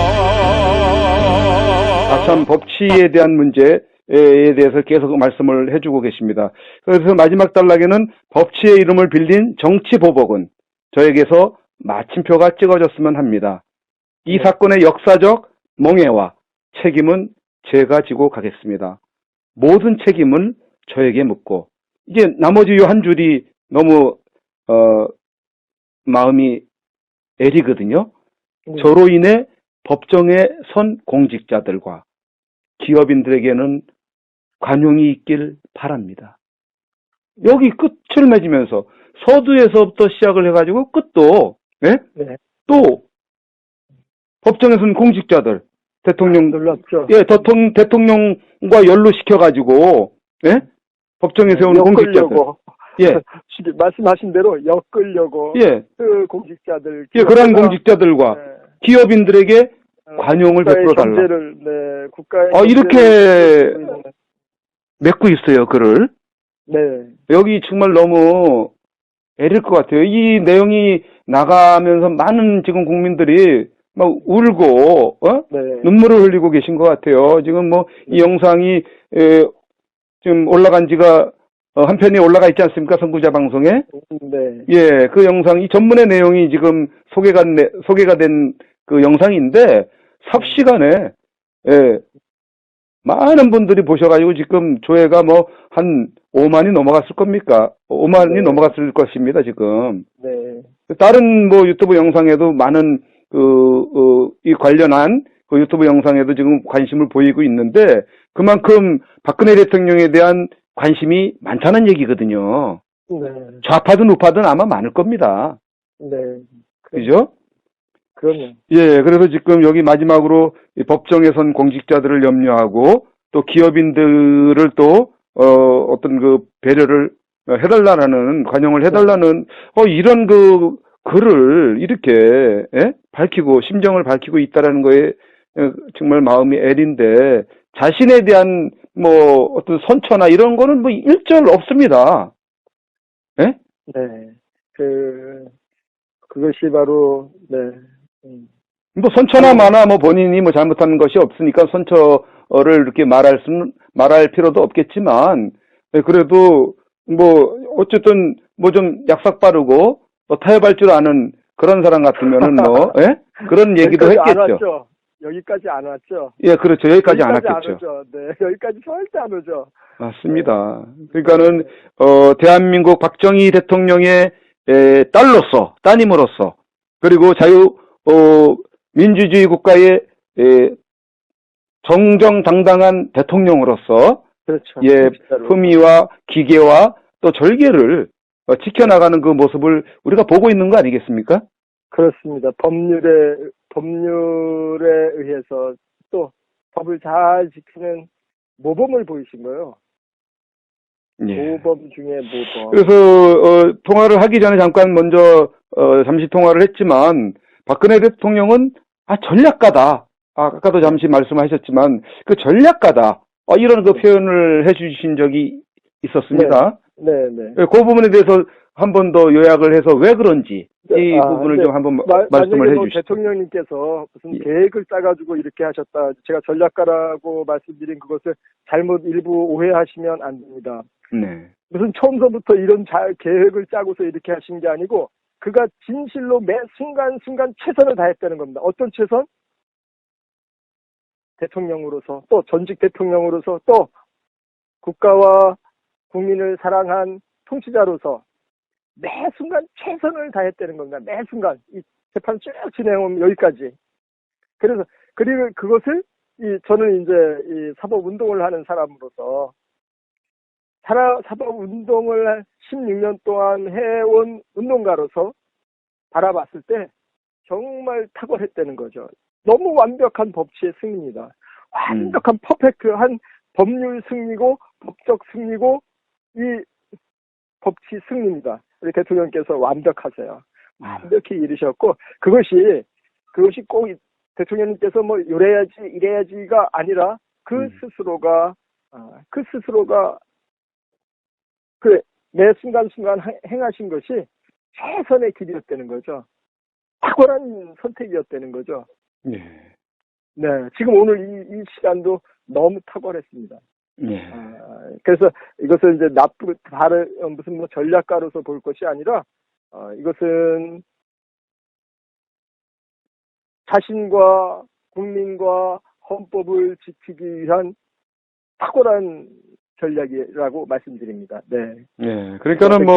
아참 법치에 대한 문제에 대해서 계속 말씀을 해주고 계십니다. 그래서 마지막 단락에는 법치의 이름을 빌린 정치보복은 저에게서 마침표가 찍어졌으면 합니다. 이 사건의 역사적 멍해와 책임은 제가 지고 가겠습니다. 모든 책임을 저에게 묻고, 이제 나머지 요 한 줄이 너무 마음이 애리거든요. 저로 인해 법정에 선 공직자들과 기업인들에게는 관용이 있길 바랍니다. 여기 끝을 맺으면서 서두에서부터 시작을 해가지고 끝도, 예? 네. 또 법정에 선 공직자들, 대통령, 놀랍죠. 예, 대통령과 연루시켜가지고, 예? 법정에 세운 공직자들. 엮으려고. 예, 말씀하신 대로 엮으려고. 예, 그 공직자들. 예, 그러한 공직자들과 네. 기업인들에게 관용을 국가의 베풀어 달라. 경제를, 네, 국가의 이렇게 경제를 맺고 있어요, 글을. 네, 여기 정말 너무 애릴 것 같아요. 이 내용이 나가면서 많은 지금 국민들이 막 울고, 네, 눈물을 흘리고 계신 것 같아요. 지금 뭐 이 영상이 지금 올라간 지가 한 편이 올라가 있지 않습니까? 선구자 방송에. 네, 예, 그 영상, 이 전문의 내용이 지금 소개가 된 그 영상인데, 삽시간에, 예, 많은 분들이 보셔가지고 지금 조회가 뭐 한 5만이 넘어갔을 겁니까? 5만이 네. 넘어갔을 것입니다, 지금. 네, 다른 뭐 유튜브 영상에도 많은 이 관련한 그 유튜브 영상에도 지금 관심을 보이고 있는데, 그만큼 박근혜 대통령에 대한 관심이 많다는 얘기거든요. 네, 좌파든 우파든 아마 많을 겁니다. 네. 그죠? 그럼요. 예, 그래서 지금 여기 마지막으로 이 법정에 선 공직자들을 염려하고 또 기업인들을 또 어떤 그 배려를 해달라는, 관용을 해달라는 이런 그 글을 이렇게, 예? 밝히고 심정을 밝히고 있다라는 거에 정말 마음이 애린데, 자신에 대한 뭐 어떤 선처나 이런 거는 뭐 일절 없습니다. 예? 네, 그것이 바로, 네, 뭐 선처나 마나 뭐 본인이 뭐 잘못한 것이 없으니까 선처를 이렇게 말할 필요도 없겠지만, 예, 그래도 뭐 어쨌든 뭐 좀 약삭 빠르고 뭐 타협할 줄 아는 그런 사람 같으면은 뭐, 예? 그런 얘기도 여기까지 안 했겠죠. 왔죠. 여기까지 안 왔죠. 예, 그렇죠. 여기까지 안 왔겠죠. 오죠. 네, 여기까지 절대 안 오죠. 맞습니다. 그러니까는 대한민국 박정희 대통령의 딸로서, 따님으로서, 그리고 민주주의 국가의 정정당당한 대통령으로서, 그렇죠. 예, 진짜로. 품위와 기계와 또 절개를 지켜나가는 그 모습을 우리가 보고 있는 거 아니겠습니까? 그렇습니다. 법률에 의해서 또 법을 잘 지키는 모범을 보이신 거예요. 예. 모범 중에 모범. 그래서 통화를 하기 전에 잠깐 먼저 잠시 통화를 했지만, 박근혜 대통령은 전략가다. 아까도 잠시 말씀하셨지만 그 전략가다. 이런 그 표현을 해주신 적이 있었습니다. 네, 네. 그 부분에 대해서 한 번 더 요약을 해서 왜 그런지 이 부분을 네. 좀 한번 말씀을 만약에 뭐 해주시죠. 대통령님께서 무슨 예. 계획을 짜가지고 이렇게 하셨다. 제가 전략가라고 말씀드린 그것을 잘못 일부 오해하시면 안 됩니다. 네. 무슨 처음서부터 이런 계획을 짜고서 이렇게 하신 게 아니고 그가 진실로 매 순간순간 최선을 다했다는 겁니다. 어떤 최선? 대통령으로서 또 전직 대통령으로서 또 국가와 국민을 사랑한 통치자로서 매 순간 최선을 다했다는 겁니다. 매 순간 이 재판 쭉 진행하면 여기까지. 그래서 그리고 그것을 저는 이제 이 사법 운동을 하는 사람으로서 사법 운동을 16년 동안 해온 운동가로서 바라봤을 때 정말 탁월했다는 거죠. 너무 완벽한 법치의 승리입니다. 완벽한 퍼펙트한 법률 승리고 법적 승리고 이 법치 승리입니다. 우리 대통령께서 완벽하세요. 완벽히 이르셨고 그것이 꼭 대통령님께서 뭐 이래야지가 아니라 그 스스로가 매 순간순간 행하신 것이 최선의 길이었다는 거죠. 탁월한 선택이었다는 거죠. 예. 네, 지금 오늘 이 시간도 너무 탁월했습니다. 예. 그래서 이것을 이제 무슨 뭐 전략가로서 볼 것이 아니라, 이것은 자신과 국민과 헌법을 지키기 위한 탁월한 전략이라고 말씀드립니다. 네. 예. 그러니까는 뭐,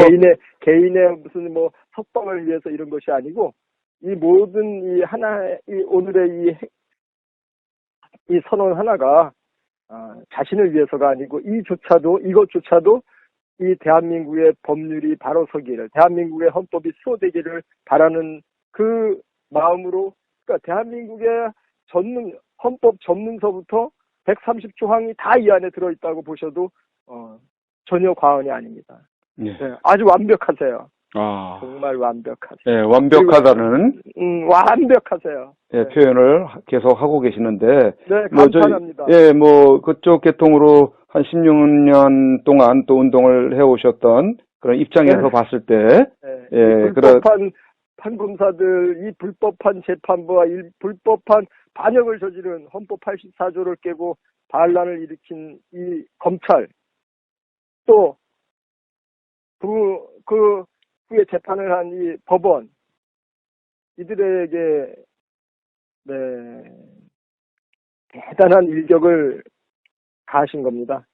개인의 무슨 뭐 석방을 위해서 이런 것이 아니고, 이 모든 오늘의 이 선언 하나가, 자신을 위해서가 아니고, 이것조차도 이 대한민국의 법률이 바로 서기를, 대한민국의 헌법이 수호되기를 바라는 그 마음으로, 그러니까 대한민국의 헌법 전문서부터 130조항이 다 이 안에 들어있다고 보셔도 전혀 과언이 아닙니다. 예. 네, 아주 완벽하세요. 아. 정말 완벽하세요. 예, 완벽하다는 완벽하세요. 예, 네. 표현을 계속 하고 계시는데, 네, 감탄합니다. 예, 뭐, 그쪽 계통으로 한 16년 동안 또 운동을 해오셨던 그런 입장에서 네. 봤을 때, 네, 예, 이 불법한 판검사들, 이 불법한 재판부와 이 불법한 반역을 저지른 헌법 84조를 깨고 반란을 일으킨 이 검찰, 또 그 후에 재판을 한 이 법원, 이들에게 네, 대단한 일격을 가하신 겁니다.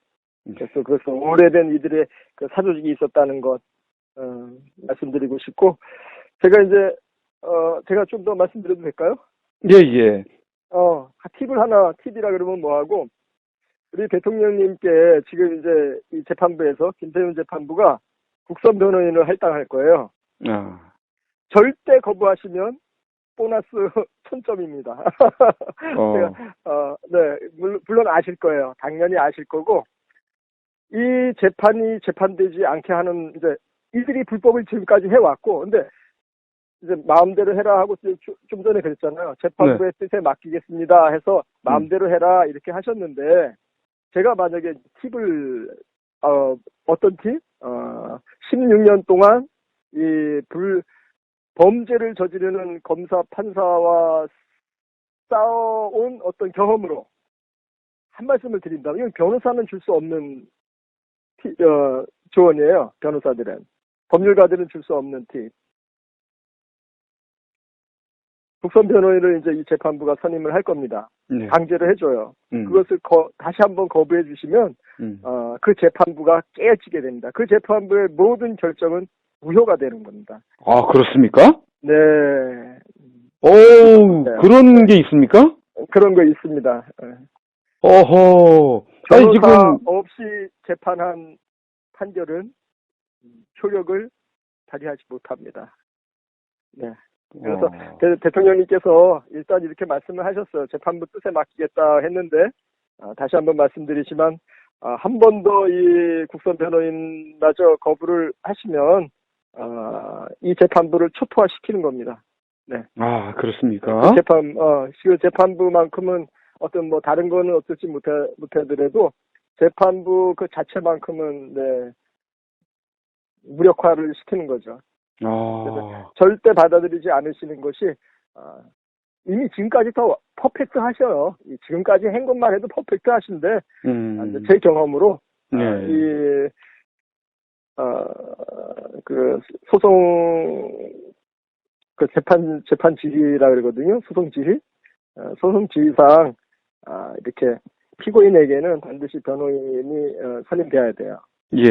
그래서 오래된 이들의 그 사조직이 있었다는 것 말씀드리고 싶고, 제가 좀 더 말씀드려도 될까요? 예, 예. 팁이라 그러면 뭐하고, 우리 대통령님께 지금 이제 이 재판부에서, 김태훈 재판부가 국선 변호인을 할당할 거예요. 아. 절대 거부하시면 보너스 1000점입니다. 네, 물론 아실 거예요. 당연히 아실 거고, 이 재판이 재판되지 않게 하는, 이제, 이들이 불법을 지금까지 해왔고, 근데, 이제 마음대로 해라 하고 좀 전에 그랬잖아요. 재판부의 뜻에 맡기겠습니다 해서 마음대로 해라 이렇게 하셨는데, 제가 만약에 팁을, 어떤 팁? 16년 동안 범죄를 저지르는 검사, 판사와 쌓아온 어떤 경험으로 한 말씀을 드린다면, 이건 변호사는 줄 수 없는 조언이에요. 변호사들은. 법률가들은 줄 수 없는 팁. 국선 변호인을 이제 이 재판부가 선임을 할 겁니다. 네. 강제로 해줘요. 그것을 다시 한번 거부해 주시면, 그 재판부가 깨지게 됩니다. 그 재판부의 모든 결정은 무효가 되는 겁니다. 아, 그렇습니까? 네. 오, 네. 그런 게 있습니까? 그런 거 있습니다. 어허. 아니, 변호사 지금, 없이 재판한 판결은 효력을 발휘하지 못합니다. 네. 그래서 대통령님께서 일단 이렇게 말씀을 하셨어요. 재판부 뜻에 맡기겠다 했는데, 다시 한번 말씀드리지만, 한 번 더 이 국선 변호인마저 거부를 하시면, 이 재판부를 초토화시키는 겁니다. 네. 아, 그렇습니까? 그 재판부만큼은 어떤 뭐 다른 거는 어떨지 못하더라도 재판부 그 자체만큼은 네, 무력화를 시키는 거죠. 그래서 절대 받아들이지 않으시는 것이 이미 지금까지 더 퍼펙트 하셔요. 지금까지 한 것만 해도 퍼펙트 하신데 제 경험으로 그 소송 그 재판 지휘라 그러거든요. 소송 지휘. 소송 지휘상 이렇게 피고인에게는 반드시 변호인이 선임돼야 돼요. 예.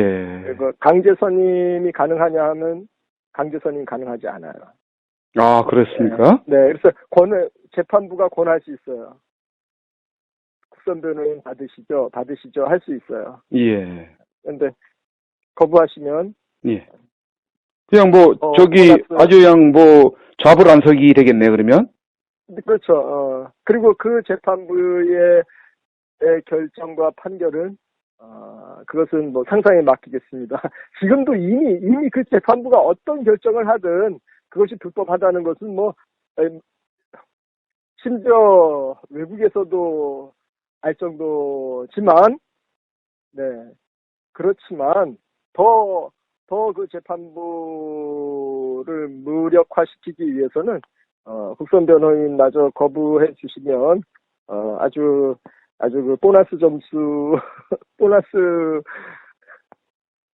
그리고 강제 선임이 가능하냐 하면 강제 선임 가능하지 않아요. 아, 그렇습니까? 네, 그래서 재판부가 권할 수 있어요. 국선 변호인 받으시죠 할 수 있어요. 예. 그런데 거부하시면 예. 그냥 뭐, 저기, 보너스. 아주 그냥 뭐, 좌불안석이 되겠네, 그러면? 그렇죠. 그리고 그 재판부의 결정과 판결은 그것은 뭐 상상에 맡기겠습니다. 지금도 이미 그 재판부가 어떤 결정을 하든 그것이 불법하다는 것은 뭐 심지어 외국에서도 알 정도지만, 네, 그렇지만 더 그 재판부를 무력화시키기 위해서는 국선 변호인마저 거부해 주시면 아주 그 보너스 보너스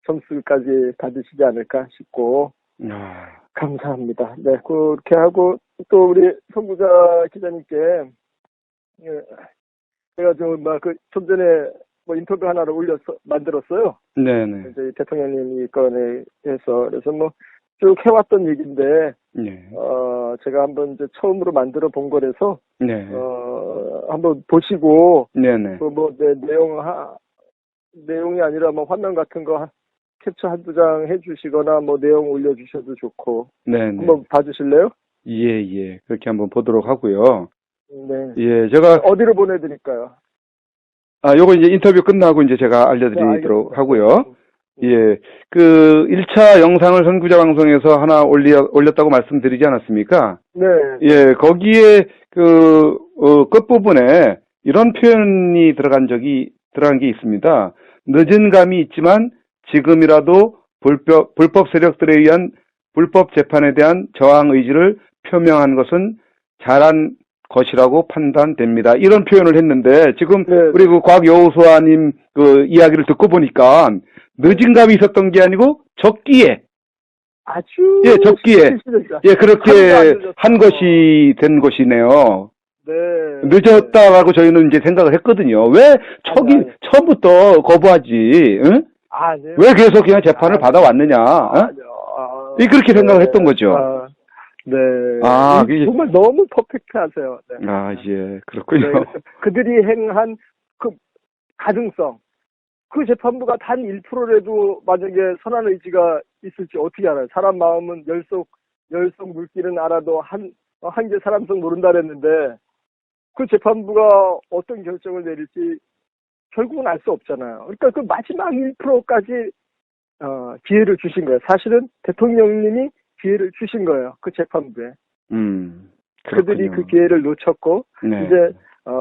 점수까지 받으시지 않을까 싶고 감사합니다. 네, 그렇게 하고 또 우리 송구자 기자님께 제가 좀 좀 전에 뭐 인터뷰 하나를 만들었어요. 네네. 저희 대통령님이 건에 해서 그래서 뭐 쭉 해왔던 얘기인데 네. 제가 한번 이제 처음으로 만들어 본 거라서 네. 한번 보시고 네네. 뭐 내용이 아니라 뭐 화면 같은 거 캡처 한두 장 해주시거나 뭐 내용 올려주셔도 좋고 네네. 한번 봐주실래요? 예, 예. 그렇게 한번 보도록 하고요. 네. 예, 제가, 어디로 보내드릴까요? 요거 이제 인터뷰 끝나고 이제 제가 알려드리도록 네, 하고요. 예, 그 1차 영상을 선구자 방송에서 하나 올렸다고 말씀드리지 않았습니까? 네. 예, 거기에 끝부분에 이런 표현이 들어간 게 있습니다. 늦은 감이 있지만 지금이라도 불법 세력들에 의한 불법 재판에 대한 저항 의지를 표명한 것은 잘한 것이라고 판단됩니다. 이런 표현을 했는데 지금 네. 우리 그 곽여우소아님 그 이야기를 듣고 보니까 늦은 감이 있었던 게 아니고 적기에 아주 예, 적기에 실시적이다. 예, 그렇게 하루도 안 늦었어. 한 것이 된 것이네요. 네. 늦었다라고 저희는 이제 생각을 했거든요. 왜 아니. 처음부터 거부하지? 응? 아니요. 왜 계속 그냥 재판을 받아왔느냐? 어? 아니요. 그렇게 생각을 했던 거죠. 네. 정말 너무 퍼펙트하세요. 네. 예, 그렇군요. 네, 그래서 그들이 행한 그 가능성, 그 재판부가 단 1%라도 만약에 선한 의지가 있을지 어떻게 알아요? 사람 마음은 열속 물기는 알아도 한계 사람성 모른다 그랬는데 그 재판부가 어떤 결정을 내릴지 결국은 알 수 없잖아요. 그러니까 그 마지막 1%까지 기회를 주신 거예요. 사실은 대통령님이 기회를 주신 거예요. 그 재판부에. 그들이 그 기회를 놓쳤고 네. 이제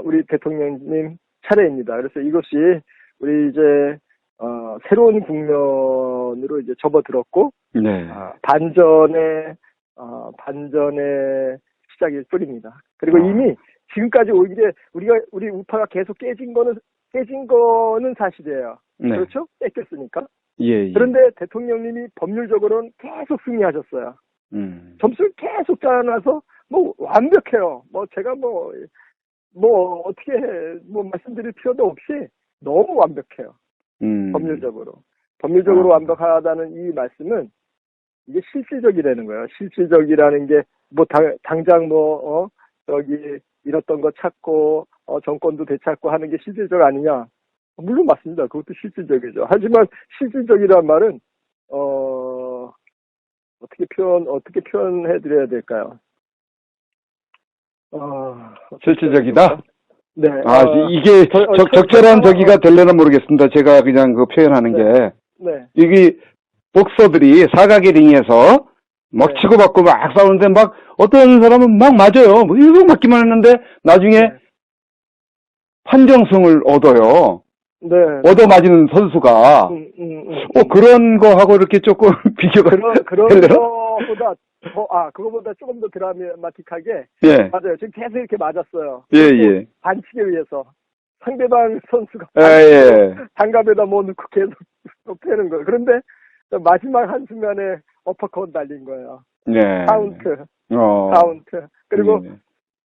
우리 대통령님 차례입니다. 그래서 이것이 우리 이제 새로운 국면으로 이제 접어들었고 네. 반전의 시작일 뿐입니다. 그리고 이미 지금까지 오히려 우리 우파가 계속 깨진 거는 사실이에요. 네. 그렇죠? 뺏겼으니까. 예. 그런데 대통령님이 법률적으로는 계속 승리하셨어요. 점수를 계속 짜놔서 뭐 완벽해요. 뭐 제가 뭐 어떻게 말씀드릴 필요도 없이 너무 완벽해요. 법률적으로 완벽하다는 이 말씀은 이게 실질적이라는 거예요. 실질적이라는 게 뭐 당장 저기 잃었던 거 찾고 정권도 되찾고 하는 게 실질적 아니냐? 물론 맞습니다. 그것도 실질적이죠. 하지만 실질적이란 말은 어떻게 표현해 드려야 될까요? 실질적이다? 네. 이게 적절한 저기가 될려나 모르겠습니다. 제가 그냥 그 표현하는 게. 네. 이게 복서들이 사각의 링에서 막 네. 치고받고 막 싸우는데 막 어떤 사람은 막 맞아요. 뭐 이거 맞기만 했는데 나중에 네. 판정승을 얻어요. 네. 얻어맞은 선수가. 그런 거하고 이렇게 조금 비교가 그런 되려나? 그거보다 조금 더 드라마틱하게. 예. 맞아요. 지금 계속 이렇게 맞았어요. 예. 반칙에 의해서. 상대방 선수가 예. 장갑에다 뭐 넣고 계속 패는 거예요. 그런데 마지막 한순간에 어퍼컷 날린 거예요. 예. 카운트. 그리고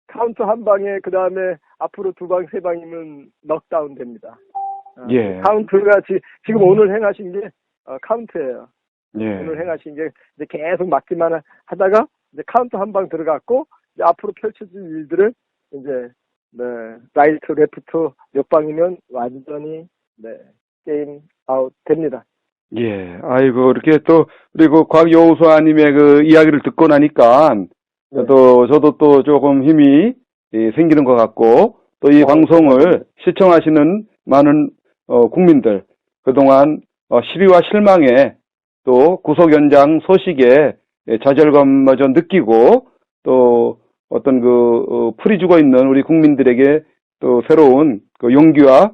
카운트 한 방에 그 다음에 앞으로 2방, 3방이면 넉다운 됩니다. 예. 카운트가 지금 오늘 행하신 게 카운트예요. 예. 오늘 행하신 게 이제 계속 맞기만 하다가 이제 카운트 한 방 들어갔고 이제 앞으로 펼쳐질 일들을 이제 라이트, 레프트 몇 방이면 완전히 게임 아웃 됩니다. 예, 아이고, 이렇게 또, 그리고 곽여우수아님의 그 이야기를 듣고 나니까, 네. 저도 또 조금 힘이 생기는 것 같고, 또 이 방송을 정말요? 시청하시는 많은, 국민들, 그동안, 시리와 실망에, 또 구속 연장 소식에 좌절감마저 느끼고, 또 어떤 풀이 죽어 있는 우리 국민들에게 또 새로운 그 용기와,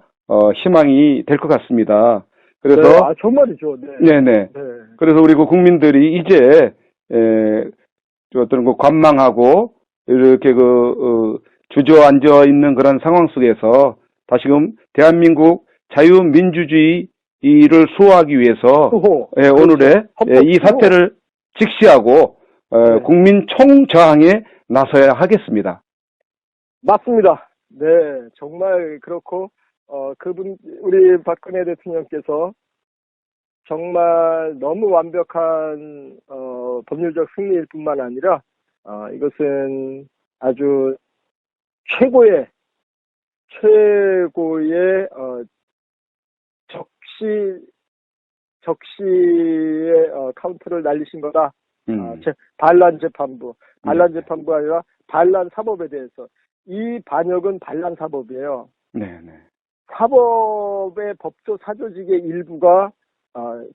희망이 될 것 같습니다. 네, 그래서, 정말이죠. 네. 네네. 네. 그래서 우리 그 국민들이 이제 어떤 관망하고 이렇게 주저앉아 있는 그런 상황 속에서 다시금 대한민국 자유민주주의를 수호하기 위해서 수호. 오늘의 헌법 이 수호. 사태를 직시하고 네. 국민 총저항에 나서야 하겠습니다. 맞습니다. 네, 정말 그렇고, 우리 박근혜 대통령께서 정말 너무 완벽한, 법률적 승리일 뿐만 아니라, 이것은 아주 최고의, 적시의, 카운트를 날리신 거다. 반란 재판부가 아니라 반란 사법에 대해서. 이 반역은 반란 사법이에요. 네네. 사법의 법조 사조직의 일부가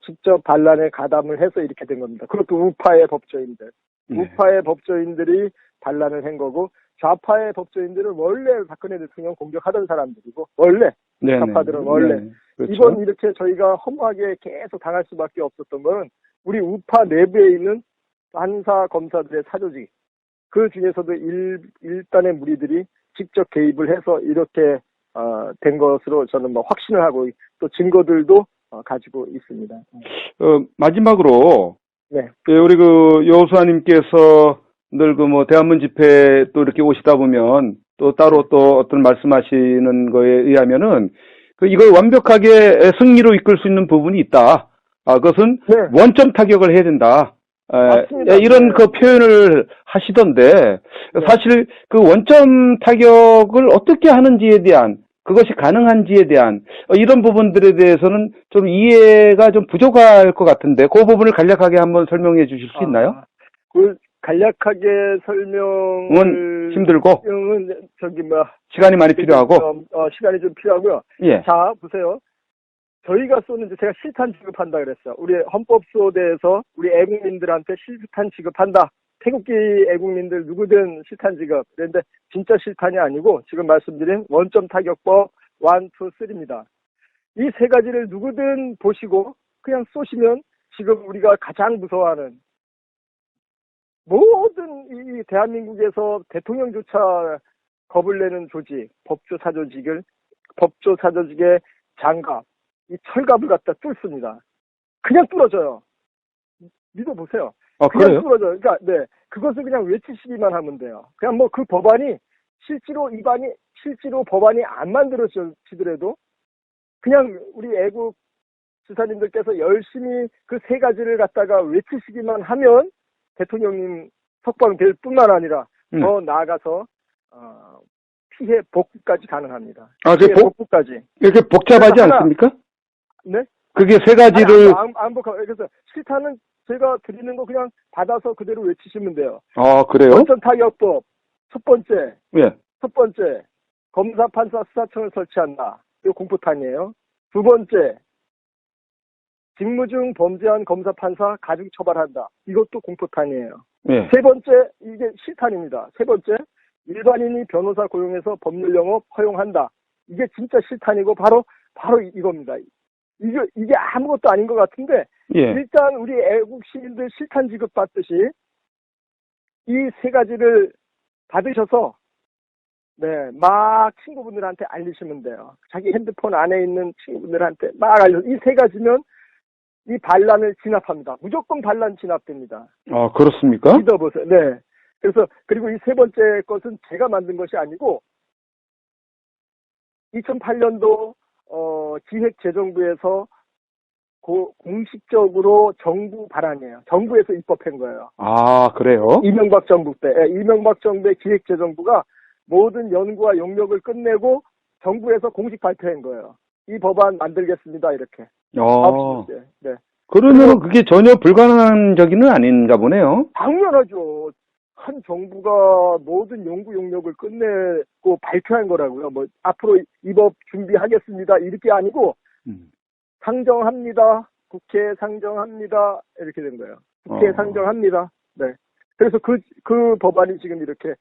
직접 반란에 가담을 해서 이렇게 된 겁니다. 그것도 우파의 법조인들. 네. 우파의 법조인들이 반란을 한 거고 좌파의 법조인들은 원래 박근혜 대통령 공격하던 사람들이고 원래 네네. 좌파들은 원래 네네. 그렇죠. 이번 이렇게 저희가 허무하게 계속 당할 수밖에 없었던 건 우리 우파 내부에 있는 판사 검사들의 사조직 그 중에서도 일단의 무리들이 직접 개입을 해서 이렇게 된 것으로 저는 뭐 확신을 하고 또 증거들도 가지고 있습니다. 마지막으로 네. 우리 여수아님께서 늘 대한문 집회 또 이렇게 오시다 보면 또 따로 또 어떤 말씀하시는 거에 의하면은 이걸 완벽하게 승리로 이끌 수 있는 부분이 있다. 그것은 네. 원점 타격을 해야 된다. 맞습니다. 이런 네. 그 표현을 하시던데 사실 그 원점 타격을 어떻게 하는지에 대한 그것이 가능한지에 대한 이런 부분들에 대해서는 좀 이해가 좀 부족할 것 같은데 그 부분을 간략하게 한번 설명해 주실 수 있나요? 그 간략하게 설명은 힘들고 시간이 많이 필요하고 시간이 좀 필요하고요. 예. 자 보세요. 저희가 쏘는 제가 실탄 지급한다 그랬어요. 우리 헌법소대에서 우리 애국민들한테 실탄 지급한다. 태극기 애국민들 누구든 실탄 지급. 그런데 진짜 실탄이 아니고 지금 말씀드린 원점 타격법 1, 2, 3입니다. 이 세 가지를 누구든 보시고 그냥 쏘시면 지금 우리가 가장 무서워하는 모든 이 대한민국에서 대통령조차 겁을 내는 조직, 법조 사조직의 장갑, 이 철갑을 갖다 뚫습니다. 그냥 뚫어져요. 믿어보세요. 그냥 그래요? 뚫어져요. 그러니까, 네. 그것을 그냥 외치시기만 하면 돼요. 그냥 뭐 그 법안이 실제로 법안이 안 만들어지더라도 그냥 우리 애국 지사님들께서 열심히 그 세 가지를 갖다가 외치시기만 하면 대통령님 석방될 뿐만 아니라 더 나아가서, 피해 복구까지 가능합니다. 피해 복구까지. 이렇게 복잡하지 않습니까? 네? 그게 세 가지를. 그래서 실탄은 제가 드리는 거 그냥 받아서 그대로 외치시면 돼요. 그래요? 원점 타격법. 첫 번째. 예. 첫 번째. 검사, 판사, 수사청을 설치한다. 이거 공포탄이에요. 두 번째. 직무 중 범죄한 검사, 판사 가중 처벌한다. 이것도 공포탄이에요. 예. 세 번째, 이게 실탄입니다. 세 번째, 일반인이 변호사 고용해서 법률 영업 허용한다. 이게 진짜 실탄이고 바로 이겁니다. 이게 아무것도 아닌 것 같은데 예. 일단 우리 애국 시민들 실탄 지급 받듯이 이 세 가지를 받으셔서 막 친구분들한테 알리시면 돼요. 자기 핸드폰 안에 있는 친구분들한테 막 알려서 이 세 가지면 이 반란을 진압합니다. 무조건 반란 진압됩니다. 그렇습니까? 믿어보세요. 네. 그리고 이 세 번째 것은 제가 만든 것이 아니고 2008년도 기획재정부에서 공식적으로 정부 발안이에요. 정부에서 입법한 거예요. 그래요? 이명박 정부 때. 이명박 정부의 기획재정부가 모든 연구와 용역을 끝내고 정부에서 공식 발표한 거예요. 이 법안 만들겠습니다. 이렇게. 네. 그러면 그게 전혀 불가능적이는 아닌가 보네요. 당연하죠. 한 정부가 모든 연구 용역을 끝내고 발표한 거라고요. 뭐 앞으로 이 법 준비하겠습니다. 이렇게 아니고 음. 상정합니다. 국회 상정합니다. 이렇게 된 거예요. 국회 상정합니다. 네. 그래서 그 법안이 지금 이렇게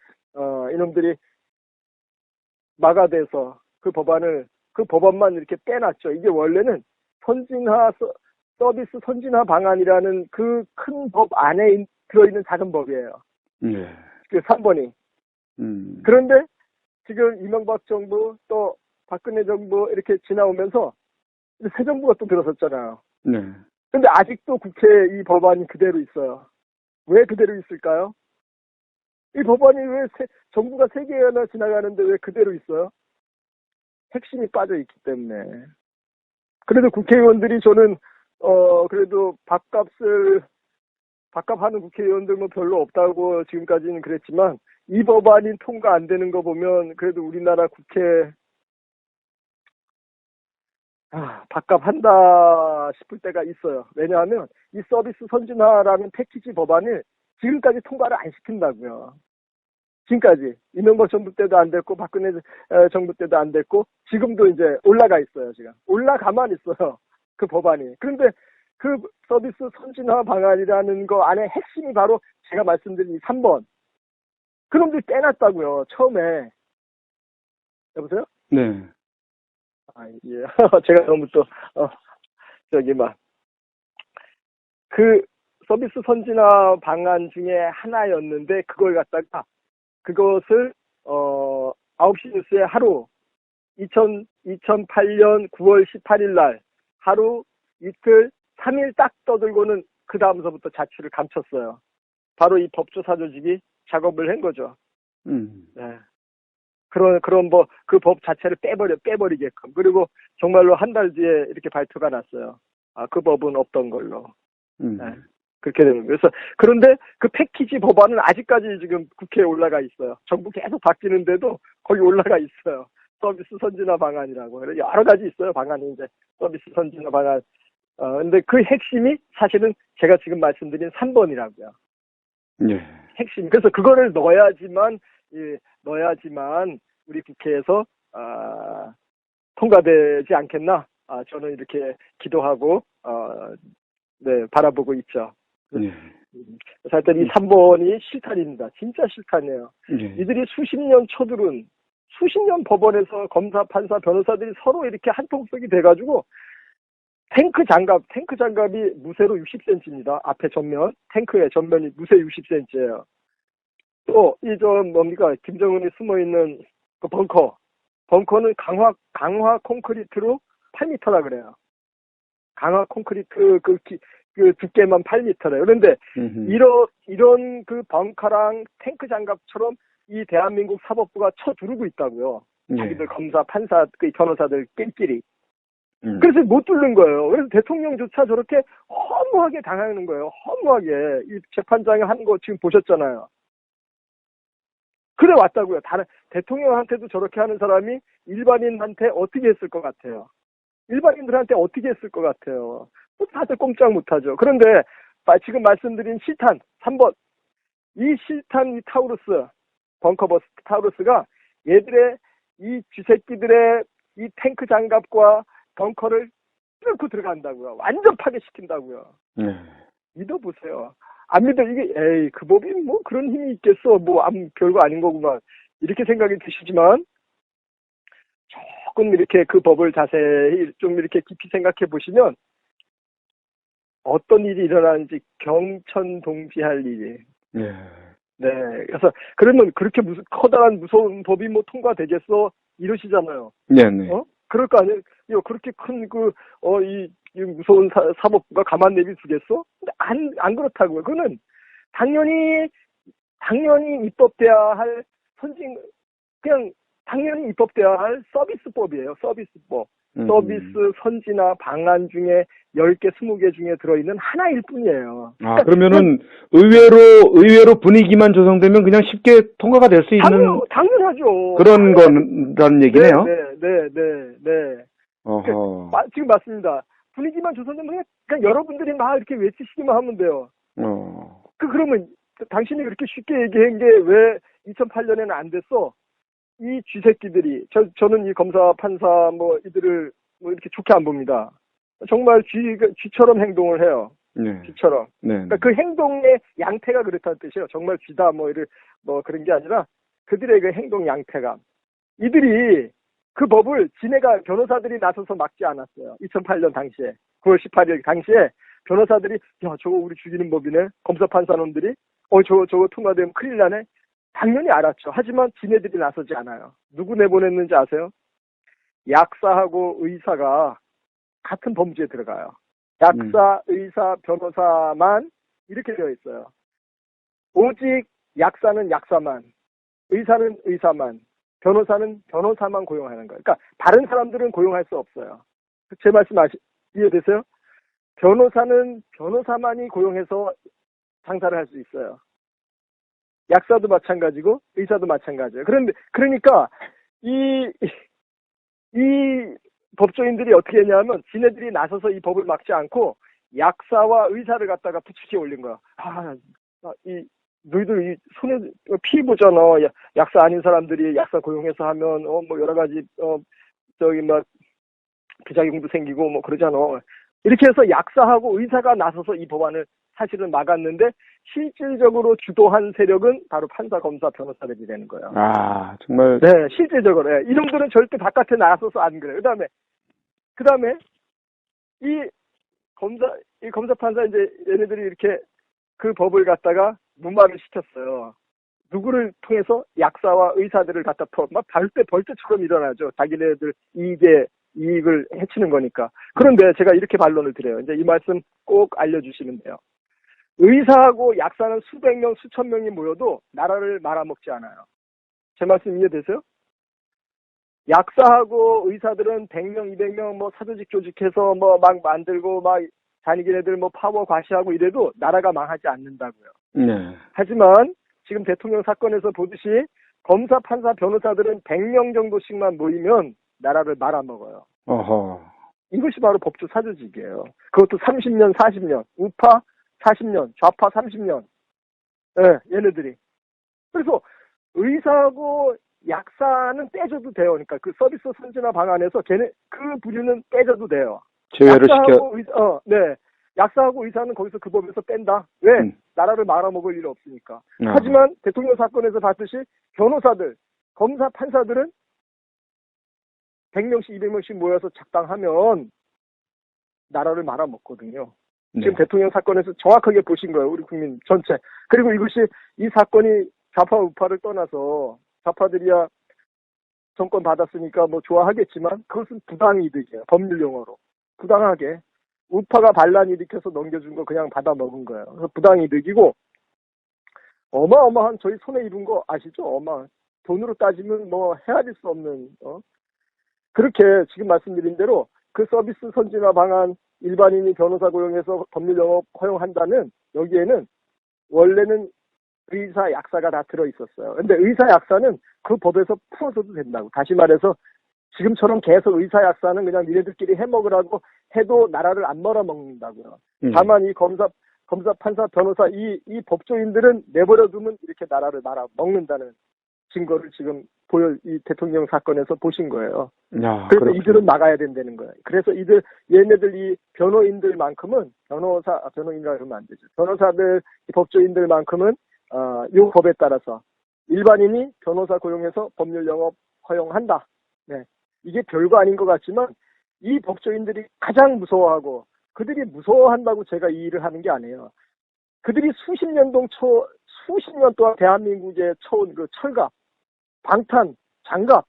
이놈들이 막아대서 그 법안만 이렇게 빼놨죠. 이게 원래는 서비스 선진화 방안이라는 그 큰 법 안에 들어있는 작은 법이에요. 네. 그 3번이. 그런데 지금 이명박 정부 또 박근혜 정부 이렇게 지나오면서 새 정부가 또 들어섰잖아요. 네. 근데 아직도 국회에 이 법안이 그대로 있어요. 왜 그대로 있을까요? 이 법안이 왜 정부가 3개나 지나가는데 왜 그대로 있어요? 핵심이 빠져 있기 때문에. 그래도 국회의원들이 저는 그래도 밥값하는 국회의원들 뭐 별로 없다고 지금까지는 그랬지만 이 법안이 통과 안 되는 거 보면 그래도 우리나라 국회 밥값 한다 싶을 때가 있어요. 왜냐하면 이 서비스 선진화라는 패키지 법안을 지금까지 통과를 안 시킨다고요. 지금까지 이명박 정부 때도 안 됐고 박근혜 정부 때도 안 됐고 지금도 이제 올라가 있어요. 지금 올라가만 있어요. 그 법안이. 그런데 그 서비스 선진화 방안이라는 거 안에 핵심이 바로 제가 말씀드린 이 3번. 그놈들 빼놨다고요. 처음에. 여보세요? 네. 예. 제가 너무 또 그 서비스 선진화 방안 중에 하나였는데 그걸 갖다가 그것을 9시 뉴스에 하루 2008년 9월 18일 날 하루 이틀 3일 딱 떠들고는 그 다음서부터 자취를 감췄어요. 바로 이 법조사 조직이 작업을 한 거죠. 네. 그런 그 법 자체를 빼버리게끔. 그리고 정말로 한 달 뒤에 이렇게 발표가 났어요. 그 법은 없던 걸로. 네. 그렇게 되는 거예요. 그래서 그런데 그 패키지 법안은 아직까지 지금 국회에 올라가 있어요. 정부 계속 바뀌는데도 거기 올라가 있어요. 서비스 선진화 방안이라고. 여러 가지 있어요. 방안이 이제 서비스 선진화 방안. 근데 그 핵심이 사실은 제가 지금 말씀드린 3번이라고요. 네. 핵심. 그래서 그거를 넣어야지만 우리 국회에서 통과되지 않겠나? 저는 이렇게 기도하고 네, 바라보고 있죠. 네. 하여튼 이 3번이 실탄입니다. 진짜 실탄이에요. 네. 이들이 수십 년 법원에서 검사, 판사, 변호사들이 서로 이렇게 한통속이 돼가지고 탱크 장갑이 무쇠로 60cm입니다. 앞에 탱크의 전면이 무쇠 60cm예요. 또, 김정은이 숨어있는 그 벙커는 강화 콘크리트로 8m라 그래요. 강화 콘크리트 그 두께만 8m래요. 그런데 이런 그 벙커랑 탱크 장갑처럼 이 대한민국 사법부가 쳐두르고 있다고요. 네. 자기들 검사, 판사, 그 변호사들 끼리끼리. 그래서 못 뚫는 거예요. 그래서 대통령조차 저렇게 허무하게 당하는 거예요. 허무하게. 이 재판장이 하는 거 지금 보셨잖아요. 그래 왔다고요. 다른 대통령한테도 저렇게 하는 사람이 일반인한테 어떻게 했을 것 같아요. 일반인들한테 어떻게 했을 것 같아요. 다들 꼼짝 못하죠. 그런데 지금 말씀드린 실탄 3번. 이 실탄 이 타우루스 벙커버스 타우루스가 얘들의 이 쥐새끼들의 이 탱크 장갑과 벙커를 뚫고 들어간다고요. 완전 파괴시킨다고요. 네. 믿어보세요. 안 믿어. 이게 그 법이 뭐 그런 힘이 있겠어. 별거 아닌 거구만. 이렇게 생각이 드시지만 조금 이렇게 그 법을 자세히 좀 이렇게 깊이 생각해 보시면 어떤 일이 일어나는지 경천동지할 일이. 네. 네. 그래서 그러면 그렇게 커다란 무서운 법이 뭐 통과되겠어? 이러시잖아요. 네. 그럴 거 아니에요? 그렇게 큰 이 무서운 사법부가 가만 내비 두겠어? 근데 안 그렇다고요. 그거는 당연히 입법돼야 할 그냥 당연히 입법돼야 할 서비스법이에요. 서비스법. 서비스 선진화 방안 중에 10개, 20개 중에 들어있는 하나일 뿐이에요. 그러면은 의외로 분위기만 조성되면 그냥 쉽게 통과가 될 수 있는 당연하죠. 그런 거라는 얘기네요. 네. 어허. 지금 맞습니다. 분위기만 조성되면 그냥 여러분들이 막 이렇게 외치시기만 하면 돼요. 그러면 당신이 그렇게 쉽게 얘기한 게 왜 2008년에는 안 됐어? 이 쥐새끼들이, 저는 이 검사, 판사, 뭐, 이들을 뭐 이렇게 좋게 안 봅니다. 정말 쥐처럼 행동을 해요. 네. 쥐처럼. 네. 그러니까 그 행동의 양태가 그렇다는 뜻이에요. 정말 쥐다, 뭐 그런 게 아니라 그들의 그 행동 양태감. 이들이 그 법을 지네가 변호사들이 나서서 막지 않았어요. 2008년 당시에. 9월 18일 당시에 변호사들이, 야, 저거 우리 죽이는 법이네. 검사 판사놈들이. 저거 통과되면 큰일 나네. 당연히 알았죠. 하지만 지네들이 나서지 않아요. 누구 내보냈는지 아세요? 약사하고 의사가 같은 범주에 들어가요. 약사, 의사, 변호사만 이렇게 되어 있어요. 오직 약사는 약사만, 의사는 의사만, 변호사는 변호사만 고용하는 거예요. 그러니까 다른 사람들은 고용할 수 없어요. 제 말씀 이해되세요? 변호사는 변호사만이 고용해서 장사를 할 수 있어요. 약사도 마찬가지고 의사도 마찬가지예요. 그러니까 이 법조인들이 어떻게 했냐면 지네들이 나서서 이 법을 막지 않고 약사와 의사를 갖다가 부추겨 올린 거야. 너희들 이 손에 피 보잖아. 약사 아닌 사람들이 약사 고용해서 하면 뭐 여러 가지 막 부작용도 생기고 뭐 그러잖아. 이렇게 해서 약사하고 의사가 나서서 이 법안을 사실은 막았는데 실질적으로 주도한 세력은 바로 판사, 검사, 변호사들이 되는 거예요. 아, 정말. 네, 실질적으로. 네. 이놈들은 절대 바깥에 나서서 안 그래요. 그 다음에 이 검사, 판사 이제 얘네들이 이렇게 그 법을 갖다가 무마를 시켰어요. 누구를 통해서? 약사와 의사들을 갖다 막 벌떼처럼 일어나죠. 자기네들 이익을 해치는 거니까. 그런데 제가 이렇게 반론을 드려요. 이제 이 말씀 꼭 알려주시면 돼요. 의사하고 약사는 수백 명, 수천 명이 모여도 나라를 말아먹지 않아요. 제 말씀 이해되세요? 약사하고 의사들은 100명, 200명 뭐 사조직 조직해서 뭐 막 만들고 막 자기네들 뭐 파워 과시하고 이래도 나라가 망하지 않는다고요. 네. 하지만 지금 대통령 사건에서 보듯이 검사, 판사, 변호사들은 100명 정도씩만 모이면 나라를 말아먹어요. 어허. 이것이 바로 법조 사조직이에요. 그것도 30년, 40년. 우파 40년, 좌파 30년. 네, 얘네들이. 그래서 의사하고 약사는 떼줘도 돼요. 그러니까 그 서비스 선진화 방안에서 그 부류는 떼줘도 돼요. 제외를 시켜. 네. 약사하고 의사는 거기서 그 법에서 뺀다. 왜? 나라를 말아먹을 일 없으니까. 하지만 대통령 사건에서 봤듯이 변호사들, 검사, 판사들은 100명씩, 200명씩 모여서 작당하면 나라를 말아먹거든요. 네. 지금 대통령 사건에서 정확하게 보신 거예요. 우리 국민 전체. 그리고 이 사건이 좌파 우파를 떠나서 좌파들이야 정권 받았으니까 뭐 좋아하겠지만 그것은 부당이득이에요. 법률 용어로. 부당하게. 우파가 반란 일으켜서 넘겨준 거 그냥 받아 먹은 거예요. 그래서 부당이득이고 어마어마한 저희 손에 입은 거 아시죠? 돈으로 따지면 뭐 헤아릴 수 없는 그렇게 지금 말씀드린 대로 그 서비스 선진화 방안 일반인이 변호사 고용해서 법률 영업 허용한다는 여기에는 원래는 의사, 약사가 다 들어있었어요. 근데 의사, 약사는 그 법에서 풀어줘도 된다고. 다시 말해서 지금처럼 계속 의사, 약사는 그냥 니네들끼리 해먹으라고 해도 나라를 안 말아먹는다고요. 다만 이 검사, 판사, 변호사 이 법조인들은 내버려두면 이렇게 나라를 말아먹는다는 증거를 지금 이 대통령 사건에서 보신 거예요. 야, 그래서 그렇구나. 이들은 막아야 된다는 거예요. 그래서 얘네들 이 변호인들만큼은 변호인이라고 하면 안 되죠. 변호사들, 법조인들만큼은 이 법에 따라서 일반인이 변호사 고용해서 법률 영업 허용한다. 네. 이게 별거 아닌 것 같지만 이 법조인들이 가장 무서워하고 그들이 무서워한다고 제가 이 일을 하는 게 아니에요. 그들이 수십 년 동안 대한민국에 쳐온 그 철갑, 방탄, 장갑,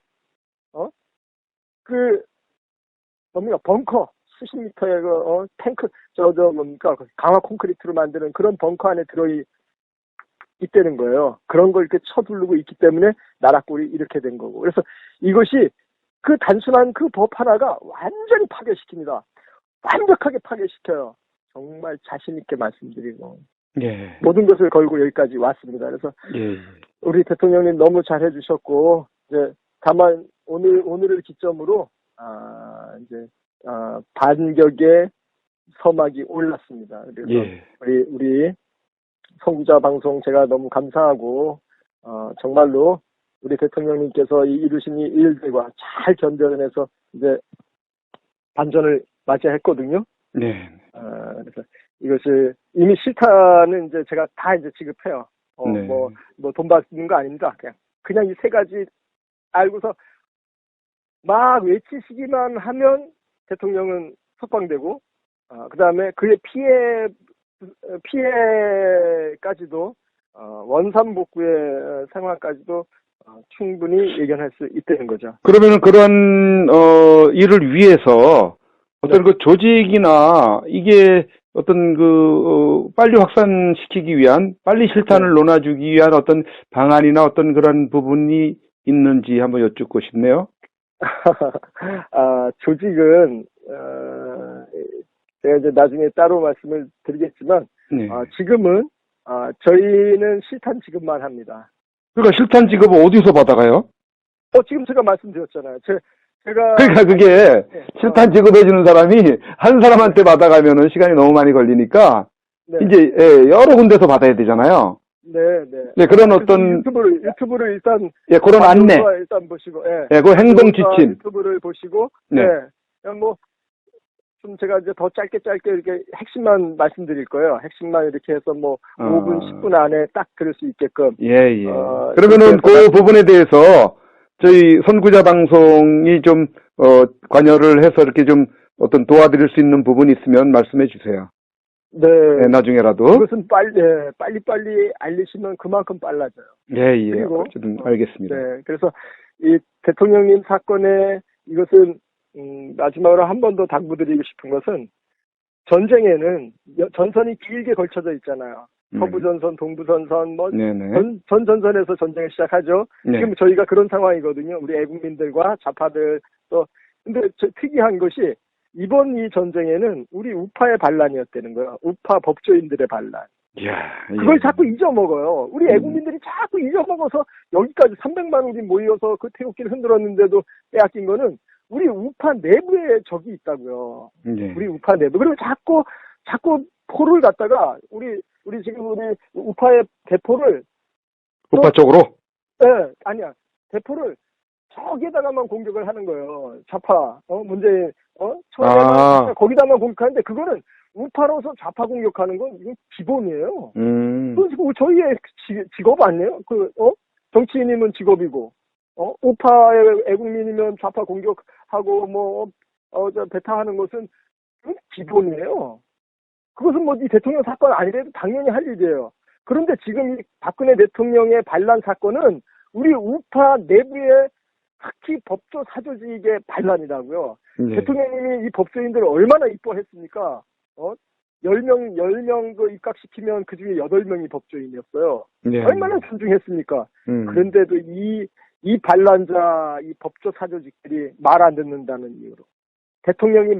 벙커, 수십 미터의 탱크, 강화 콘크리트로 만드는 그런 벙커 안에 있다는 거예요. 그런 걸 이렇게 쳐두르고 있기 때문에 나라꼴이 이렇게 된 거고. 그래서 이것이 그 단순한 그 법 하나가 완전히 파괴시킵니다. 완벽하게 파괴시켜요. 정말 자신있게 말씀드리고. 예. 모든 것을 걸고 여기까지 왔습니다. 그래서 예. 우리 대통령님 너무 잘해주셨고, 이제 다만 오늘을 기점으로, 이제 반격의 서막이 올랐습니다. 그래서 예. 우리 선구자 방송 제가 너무 감사하고 정말로 우리 대통령님께서 이 이루신 이 일들과 잘 견뎌내서 이제 반전을 맞이했거든요. 네. 그래서 이것을 이미 실탄은 이제 제가 다 이제 지급해요. 네. 뭐 돈 받는 거 아닙니다. 그냥 이 세 가지 알고서 막 외치시기만 하면 대통령은 석방되고, 그 다음에 그의 피해까지도, 원산복구의 상황까지도 충분히 예견할 수 있다는 거죠. 그러면은 그런 일을 위해서 어떤 그 조직이나 이게 어떤 빨리 확산시키기 위한, 빨리 실탄을 놓아주기 위한 어떤 방안이나 어떤 그런 부분이 있는지 한번 여쭙고 싶네요. 조직은, 제가 이제 나중에 따로 말씀을 드리겠지만, 네. 지금은, 저희는 실탄 지급만 합니다. 그러니까 실탄 지급을 어디서 받아가요? 지금 제가 말씀드렸잖아요. 제가. 그러니까 그게 실탄 지급해주는 사람이 한 사람한테 받아가면은 시간이 너무 많이 걸리니까 네. 이제 여러 군데서 받아야 되잖아요. 네. 네, 그런 어떤 유튜브를 일단. 그런 안내, 일단 보시고, 그 행동 지침. 유튜브를 보시고, 네. 그냥 좀 제가 이제 더 짧게 이렇게 핵심만 말씀드릴 거예요. 핵심만 이렇게 해서 5분, 10분 안에 딱 들을 수 있게끔. 예. 그러면은 그 부분에 대해서 저희 선구자 방송이 좀, 관여를 해서 이렇게 좀 어떤 도와드릴 수 있는 부분이 있으면 말씀해 주세요. 네. 나중에라도. 그것은 빨리 알리시면 그만큼 빨라져요. 예. 그리고, 어쨌든 알겠습니다. 네. 그래서 이 대통령님 사건에 이것은, 마지막으로 한 번 더 당부드리고 싶은 것은 전쟁에는 전선이 길게 걸쳐져 있잖아요. 서부전선, 동부전선, 네네. 전 전선에서 전쟁을 시작하죠. 네. 지금 저희가 그런 상황이거든요. 우리 애국민들과 좌파들 또. 근데 특이한 것이 이번 이 전쟁에는 우리 우파의 반란이었다는 거예요. 우파 법조인들의 반란. 이야, 그걸 자꾸 잊어먹어요. 우리 애국민들이 자꾸 잊어먹어서 여기까지 300만 우리 모여서 그 태극기를 흔들었는데도 빼앗긴 거는 우리 우파 내부에 적이 있다고요. 네. 우리 우파 내부. 그리고 자꾸 포를 갖다가 우리 지금 우리 우파의 대포를 우파 쪽으로? 아니야. 대포를 저기에다가만 공격을 하는 거예요. 좌파, 문재인, 청와대만 거기다만 공격하는데 그거는 우파로서 좌파 공격하는 건 이건 기본이에요. 그건 저희의 직업 아니에요? 정치인이면 직업이고, 우파의 애국민이면 좌파 공격하고 배타하는 것은 그건 기본이에요. 그것은 이 대통령 사건 아니래도 당연히 할 일이에요. 그런데 지금 이 박근혜 대통령의 반란 사건은 우리 우파 내부의 특히 법조 사조직의 반란이라고요. 네. 대통령님이 이 법조인들을 얼마나 이뻐했습니까? 10명 그 입각시키면 그 중에 8명이 법조인이었어요. 네. 얼마나 존중했습니까? 그런데도 이 반란자, 이 법조 사조직들이 말 안 듣는다는 이유로, 대통령이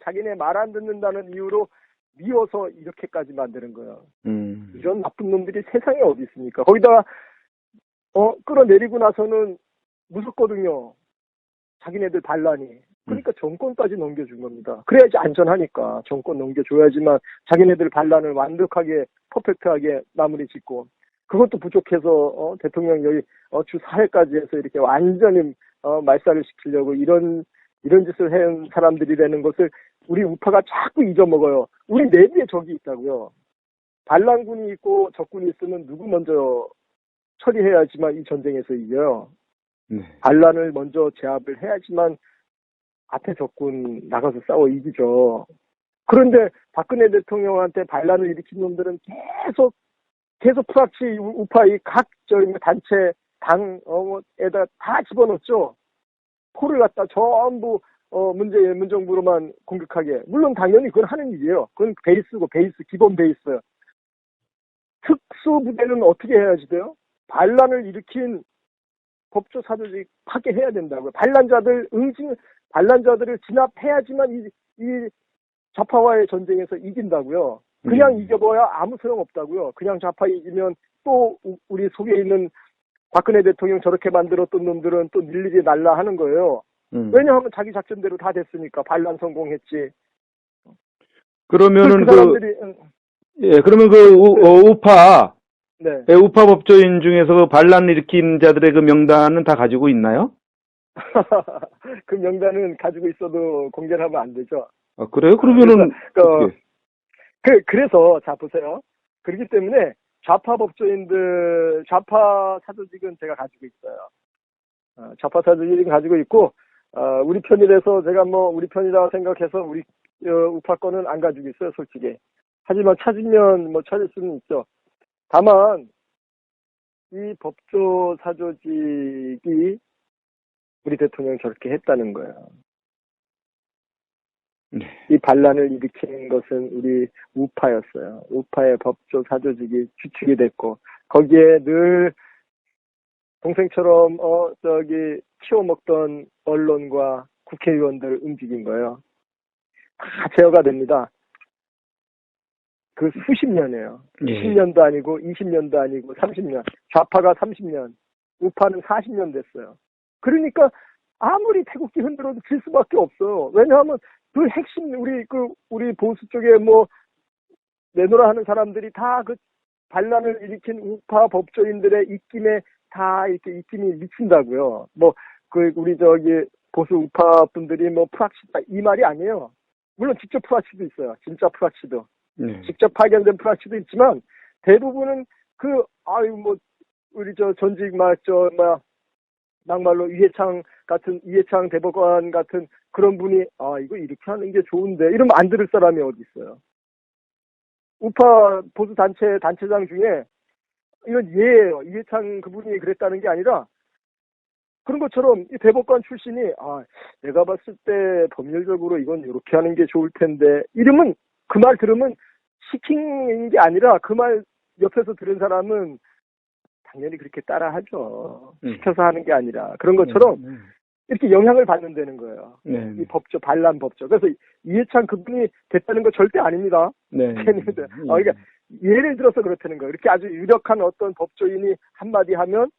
자기네 말 안 듣는다는 이유로 미워서 이렇게까지 만드는 거예요. 이런 나쁜 놈들이 세상에 어디 있습니까? 거기다가, 끌어내리고 나서는 무섭거든요. 자기네들 반란이. 그러니까 정권까지 넘겨준 겁니다. 그래야지 안전하니까 정권 넘겨줘야지만 자기네들 반란을 완벽하게 퍼펙트하게 마무리 짓고, 그것도 부족해서 대통령 여기 주 4회까지 해서 이렇게 완전히 말살을 시키려고 이런 짓을 해온 사람들이라는 것을 우리 우파가 자꾸 잊어먹어요. 우리 내부에 적이 있다고요. 반란군이 있고 적군이 있으면 누구 먼저 처리해야지만 이 전쟁에서 이겨요. 네. 반란을 먼저 제압을 해야지만 앞에 적군 나가서 싸워 이기죠. 그런데 박근혜 대통령한테 반란을 일으킨 놈들은 계속 프락치 우파 각 단체 당에다 다 집어넣었죠. 포를 갖다 전부 문정부로만 공격하게. 물론 당연히 그건 하는 일이에요. 그건 기본 베이스예요. 특수부대는 어떻게 해야지 돼요? 반란을 일으킨 법조 사조직 파괴해야 된다고요. 반란자들을 진압해야지만 이 좌파와의 전쟁에서 이긴다고요. 그냥 이겨봐야 아무 소용 없다고요. 그냥 좌파 이기면 또 우리 속에 있는 박근혜 대통령 저렇게 만들었던 놈들은 또 일일이 날라 하는 거예요. 왜냐하면 자기 작전대로 다 됐으니까 반란 성공했지. 그러면은 그 사람들이 예, 그러면 우파, 네. 예, 우파 법조인 중에서 그 반란 일으킨 자들의 그 명단은 다 가지고 있나요? 그 명단은 가지고 있어도 공개를 하면 안 되죠. 아, 그래요? 그러면은, 어떻게? 그래서 자 보세요. 그렇기 때문에 좌파 법조인들, 좌파 사조직은 제가 가지고 있어요. 좌파 사조직은 가지고 있고, 우리 편이라서 제가 뭐 우리 편이라 생각해서 우리 우파 거는 안 가지고 있어요, 솔직히. 하지만 찾으면 뭐 찾을 수는 있죠. 다만 이 법조 사조직이 우리 대통령 저렇게 했다는 거예요. 네. 이 반란을 일으킨 것은 우리 우파였어요. 우파의 법조 사조직이 주축이 됐고, 거기에 늘 동생처럼 키워먹던 언론과 국회의원들 움직인 거예요. 다 제어가 됩니다. 그 수십 년이에요. 예. 10년도 아니고 20년도 아니고 30년. 좌파가 30년, 우파는 40년 됐어요. 그러니까 아무리 태극기 흔들어도 질 수밖에 없어요. 왜냐하면 그 핵심 우리 보수 쪽에 뭐 내노라 하는 사람들이 다 그 반란을 일으킨 우파 법조인들의 입김에 다 이렇게 입김이 미친다고요. 뭐 우리 보수 우파 분들이 뭐 프락치다 이 말이 아니에요. 물론 직접 프락치도 있어요. 진짜 프락치도. 네. 직접 파견된 프락치도 있지만 대부분은 우리 전직 막말로 이해창 대법관 같은 그런 분이 이거 이렇게 하는 게 좋은데 이러면 안 들을 사람이 어디 있어요. 우파 보수 단체장 중에 이건 예예요. 이해창 그분이 그랬다는 게 아니라 그런 것처럼 이 대법관 출신이 내가 봤을 때 법률적으로 이건 이렇게 하는 게 좋을 텐데 이러면 그 말 들으면 시킨 게 아니라 그 말 옆에서 들은 사람은 당연히 그렇게 따라하죠. 시켜서 하는 게 아니라 그런 것처럼 이렇게 영향을 받는다는 거예요. 네. 이 법조, 반란 법조. 그래서 이해창 그분이 됐다는 거 절대 아닙니다. 네. 그러니까 예를 들어서 그렇다는 거예요. 이렇게 아주 유력한 어떤 법조인이 한마디 하면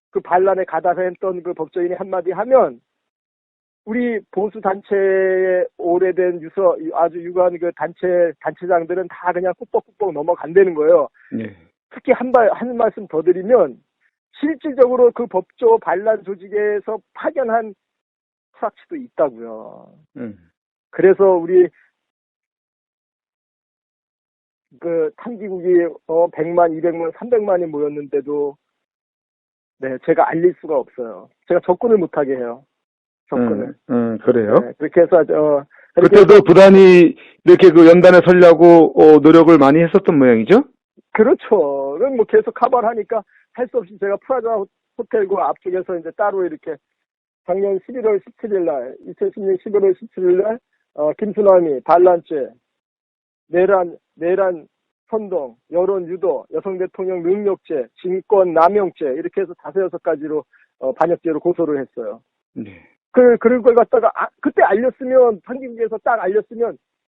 그 반란에 가담했던 그 법조인이 한마디 하면 우리 보수 단체의 오래된 아주 유구한 그 단체장들은 다 그냥 꾹뻑꾹뻑 넘어간다는 거예요. 네. 특히 한 말씀 더 드리면 실질적으로 그 법조 반란 조직에서 파견한 프락치도 있다고요. 그래서 우리 그 탐지국이 100만, 200만, 300만이 모였는데도 네, 제가 알릴 수가 없어요. 제가 접근을 못하게 해요. 접근을. 그래요? 네, 그렇게 해서 그때도 부단히 이렇게 그 연단에 서려고 노력을 많이 했었던 모양이죠? 그렇죠. 그럼 뭐 계속 카바를 하니까 할 수 없이 제가 프라자 호텔구 앞쪽에서 이제 따로 이렇게 작년 11월 17일 날, 2010년 11월 17일 날, 김수남이 반란죄, 내란 선동, 여론 유도, 여성 대통령 능력죄, 진권 남용죄 이렇게 해서 5-6가지로 반역죄로 고소를 했어요. 네. 그런 걸 갖다가 그때 알렸으면 판결국에서 딱 알렸으면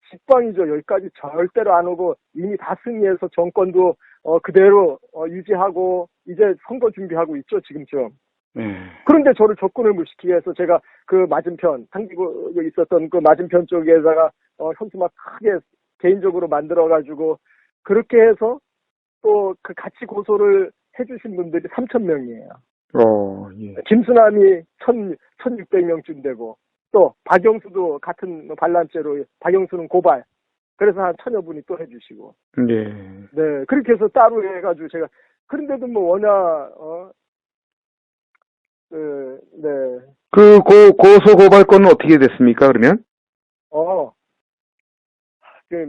직방이죠. 여기까지 절대로 안 오고 이미 다 승리해서 정권도 그대로 유지하고 이제 선거 준비하고 있죠 지금쯤. 그런데 저를 접근을 못 시키게 해서 제가 그 맞은편 상기구에 있었던 그 맞은편 쪽에다가 현수막 크게 개인적으로 만들어가지고 그렇게 해서 또 그 같이 고소를 해주신 분들이 3,000명이에요. 예. 김수남이 1,600명쯤 되고 또 박영수도 같은 반란죄로 박영수는 고발. 그래서 한 1,000여 분이 또 해주시고. 네. 네, 그렇게 해서 따로 해가지고 제가 그런데도 뭐 워낙 네. 그 고소 고발건은 어떻게 됐습니까? 그러면?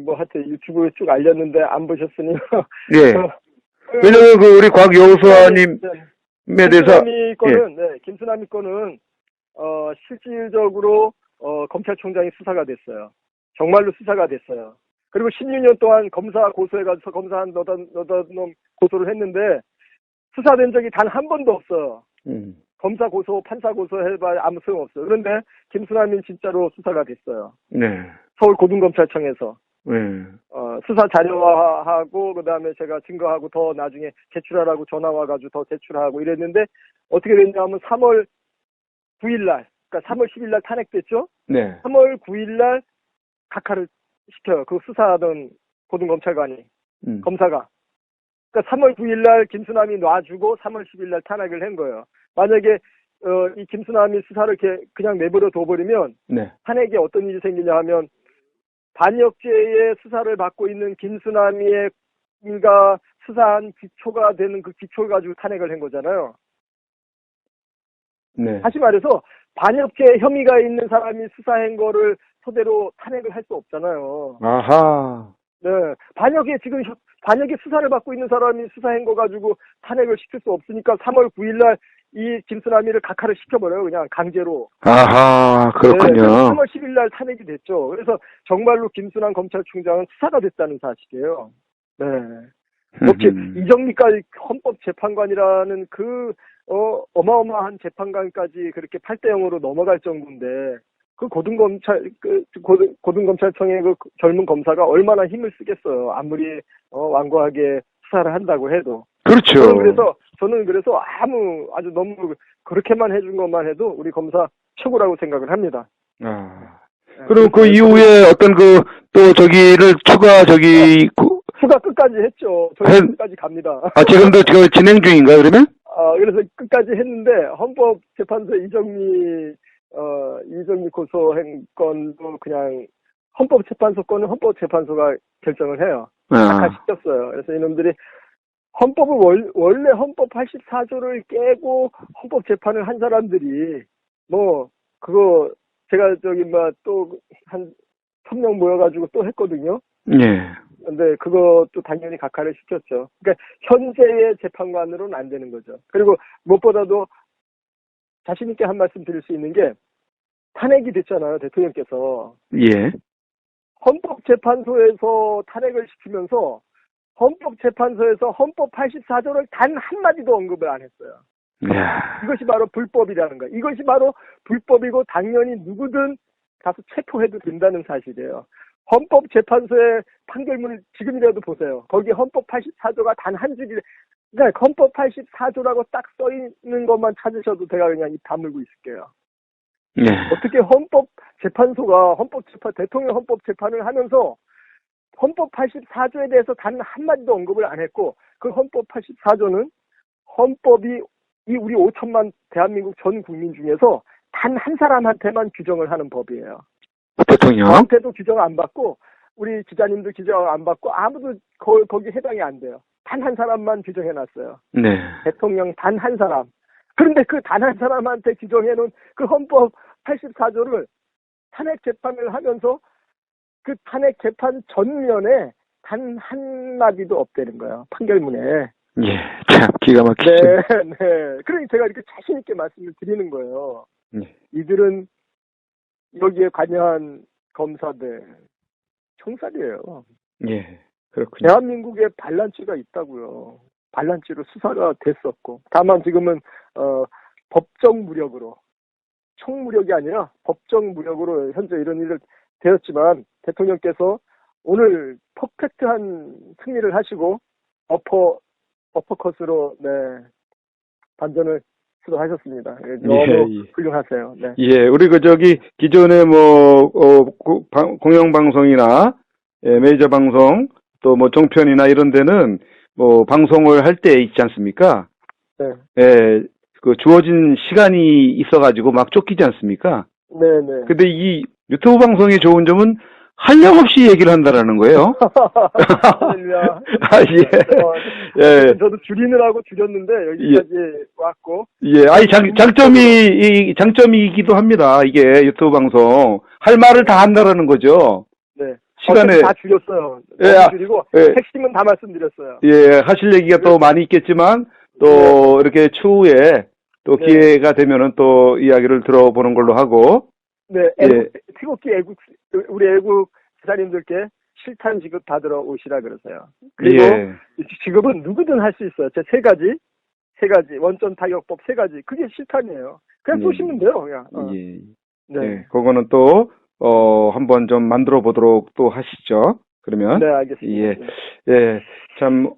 뭐 하여튼 유튜브에 쭉 알렸는데 안 보셨으니. 예. 왜냐면 우리 곽여수아님에 대해서 김수남이 건은 실질적으로 검찰총장이 수사가 됐어요. 정말로 수사가 됐어요. 그리고 16년 동안 검사 고소해가지고 검사한 너던 놈 고소를 했는데 수사된 적이 단 한 번도 없어요. 검사 고소, 판사 고소 해봐야 아무 소용 없어요. 그런데 김수남이 진짜로 수사가 됐어요. 네. 서울 고등검찰청에서. 네. 수사 자료화하고 그다음에 제가 증거하고 더 나중에 제출하라고 전화 와가지고 더 제출하고 이랬는데 어떻게 됐냐면 3월 9일 날 그러니까 3월 10일 날 탄핵됐죠? 네. 3월 9일 날 각하를 시켜요. 그 수사하던 고등검찰관이, 검사가. 그러니까 3월 9일 날 김수남이 놔주고 3월 10일 날 탄핵을 한 거예요. 만약에 이 김수남이 수사를 이렇게 그냥 내버려 둬버리면 네. 탄핵에 어떤 일이 생기냐 하면 반역죄의 수사를 받고 있는 김수남이가 수사한 기초가 되는 그 기초를 가지고 탄핵을 한 거잖아요. 네. 다시 말해서 반역죄 혐의가 있는 사람이 수사한 거를 토대로 탄핵을 할 수 없잖아요. 아하. 네, 반역에 수사를 받고 있는 사람이 수사한 거 가지고 탄핵을 시킬 수 없으니까 3월 9일 날 이 김수남이를 각하를 시켜버려요. 그냥 강제로. 아하, 그렇군요. 네, 3월 10일 날 탄핵이 됐죠. 그래서 정말로 김수남 검찰총장은 수사가 됐다는 사실이에요. 네. 이렇게 이정미까지 헌법재판관이라는 그 어마어마한 재판관까지 그렇게 8대 0으로 넘어갈 정도인데 그 고등검찰청의 그 젊은 검사가 얼마나 힘을 쓰겠어요. 아무리 완고하게 수사를 한다고 해도. 그렇죠. 저는 그래서 아주 너무 그렇게만 해준 것만 해도 우리 검사 최고라고 생각을 합니다. 아. 그리고 그 이후에 어떤 저기를 수사 끝까지 했죠. 저희 끝까지 갑니다. 아, 지금도 진행 중인가요, 그러면? 그래서 끝까지 했는데, 헌법재판소 이정미 고소한 건도 그냥, 헌법재판소 건은 헌법재판소가 결정을 해요. 각하시켰어요. 그래서 이놈들이 원래 헌법 84조를 깨고 헌법재판을 한 사람들이, 제가 또 한 1000명 모여가지고 또 했거든요. 예. 근데 그것도 당연히 각하를 시켰죠. 그러니까 현재의 재판관으로는 안 되는 거죠. 그리고 무엇보다도 자신 있게 한 말씀 드릴 수 있는 게 탄핵이 됐잖아요, 대통령께서. 예. 헌법재판소에서 탄핵을 시키면서 헌법재판소에서 헌법 84조를 단 한마디도 언급을 안 했어요. 이야. 이것이 바로 불법이라는 거예요. 이것이 바로 불법이고 당연히 누구든 가서 체포해도 된다는 사실이에요. 헌법재판소의 판결문을 지금이라도 보세요. 거기 헌법 84조가 단 한 줄이, 그러니까 헌법 84조라고 딱 써 있는 것만 찾으셔도 제가 그냥 입 다물고 있을게요. 예. 어떻게 대통령 헌법재판을 하면서 헌법 84조에 대해서 단 한마디도 언급을 안 했고, 그 헌법 84조는 헌법이 이 우리 5천만 대한민국 전 국민 중에서 단 한 사람한테만 규정을 하는 법이에요. 대통령? 저한테도 규정 안 받고 우리 기자님도 규정 안 받고 아무도 거기 해당이 안 돼요. 단 한 사람만 규정해놨어요. 네. 대통령 단 한 사람. 그런데 그 단 한 사람한테 규정해놓은 그 헌법 84조를 탄핵 재판을 하면서 그 탄핵 재판 전면에 단 한마디도 없다는 거예요. 판결문에. 예. 참 기가 막히죠. 네. 그러니 제가 이렇게 자신 있게 말씀을 드리는 거예요. 예. 이들은 여기에 관여한 검사들 총살이에요. 예. 그렇군요. 대한민국에 반란죄가 있다고요. 반란죄로 수사가 됐었고, 다만 지금은 법적 무력으로, 총무력이 아니라 법적 무력으로 현재 이런 일을 되었지만 대통령께서 오늘 퍼펙트한 승리를 하시고 어퍼컷으로 반전을 시도하셨습니다. 너무 훌륭하세요. 네. 예, 우리 기존에 공영방송이나 메이저 방송 또 종편이나 이런 데는 방송을 할 때 있지 않습니까? 네. 예, 주어진 시간이 있어가지고 막 쫓기지 않습니까? 네네. 근데 이 유튜브 방송의 좋은 점은 한량없이 얘기를 한다라는 거예요. 할렐루야. 예. 저도 줄이느라고 줄였는데 여기까지 왔고. 예, 장점이기도 합니다. 이게 유튜브 방송 할 말을 다 한다라는 거죠. 네. 시간에 다 줄였어요. 예, 줄이고 핵심은 다 말씀드렸어요. 예, 하실 얘기가 또 많이 있겠지만 또 이렇게 추후에 또 기회가 되면은 또 이야기를 들어보는 걸로 하고. 네, 태극기 우리 애국 기사님들께 실탄 지급 받으러 오시라 그러세요. 그리고 지급은 누구든 할 수 있어요. 제 세 가지 원전 타격법 3가지 그게 실탄이에요. 그냥 쏘시면 돼요, 그냥. 네, 그거는 또 한번 좀 만들어 보도록 또 하시죠. 그러면. 네, 알겠습니다. 예, 참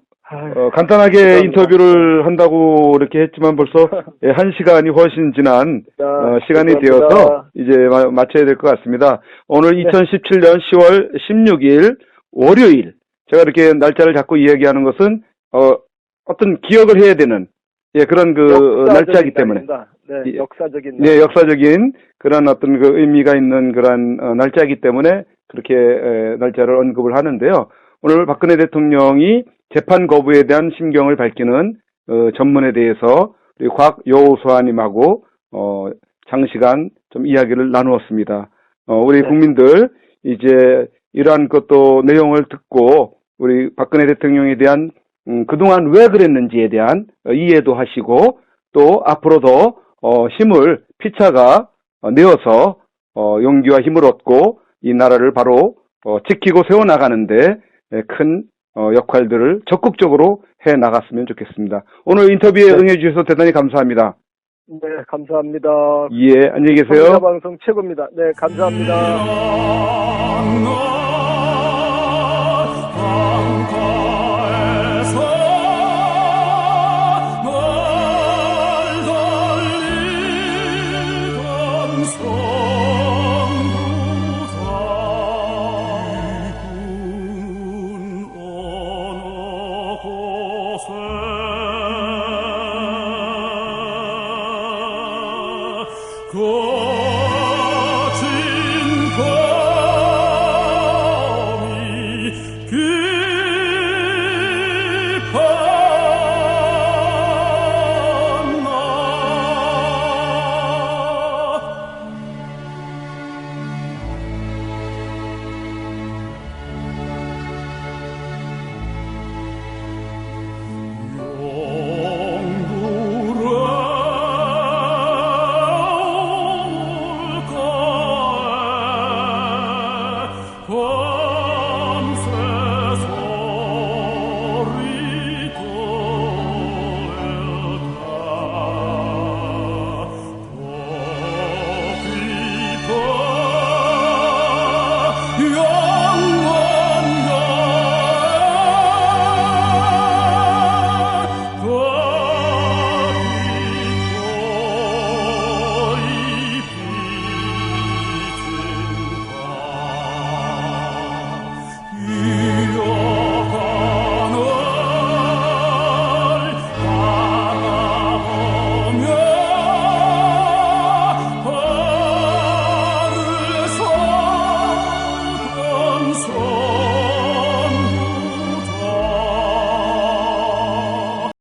간단하게 죄송합니다. 인터뷰를 한다고 이렇게 했지만 벌써 1시간이 훨씬 지난 시간이 죄송합니다. 되어서 이제 마쳐야 될 것 같습니다. 오늘 네. 2017년 10월 16일 월요일 제가 이렇게 날짜를 자꾸 이야기하는 것은 어떤 기억을 해야 되는 그런 날짜이기 때문에 네, 역사적인 네, 역사적인 그런 어떤 그 의미가 있는 그런 날짜이기 때문에 그렇게 날짜를 언급을 하는데요. 오늘 박근혜 대통령이 재판 거부에 대한 심경을 밝히는 전문에 대해서 우리 곽여우 소아님하고 장시간 좀 이야기를 나누었습니다. 우리 네. 국민들 이제 이러한 것도 내용을 듣고 우리 박근혜 대통령에 대한 그동안 왜 그랬는지에 대한 이해도 하시고 또 앞으로도 힘을 피차가 내어서 용기와 힘을 얻고 이 나라를 바로 지키고 세워나가는데 큰 역할들을 적극적으로 해 나갔으면 좋겠습니다. 오늘 인터뷰에 네. 응해 주셔서 대단히 감사합니다. 네, 감사합니다. 예, 안녕히 계세요. 방송 최고입니다. 네, 감사합니다. 고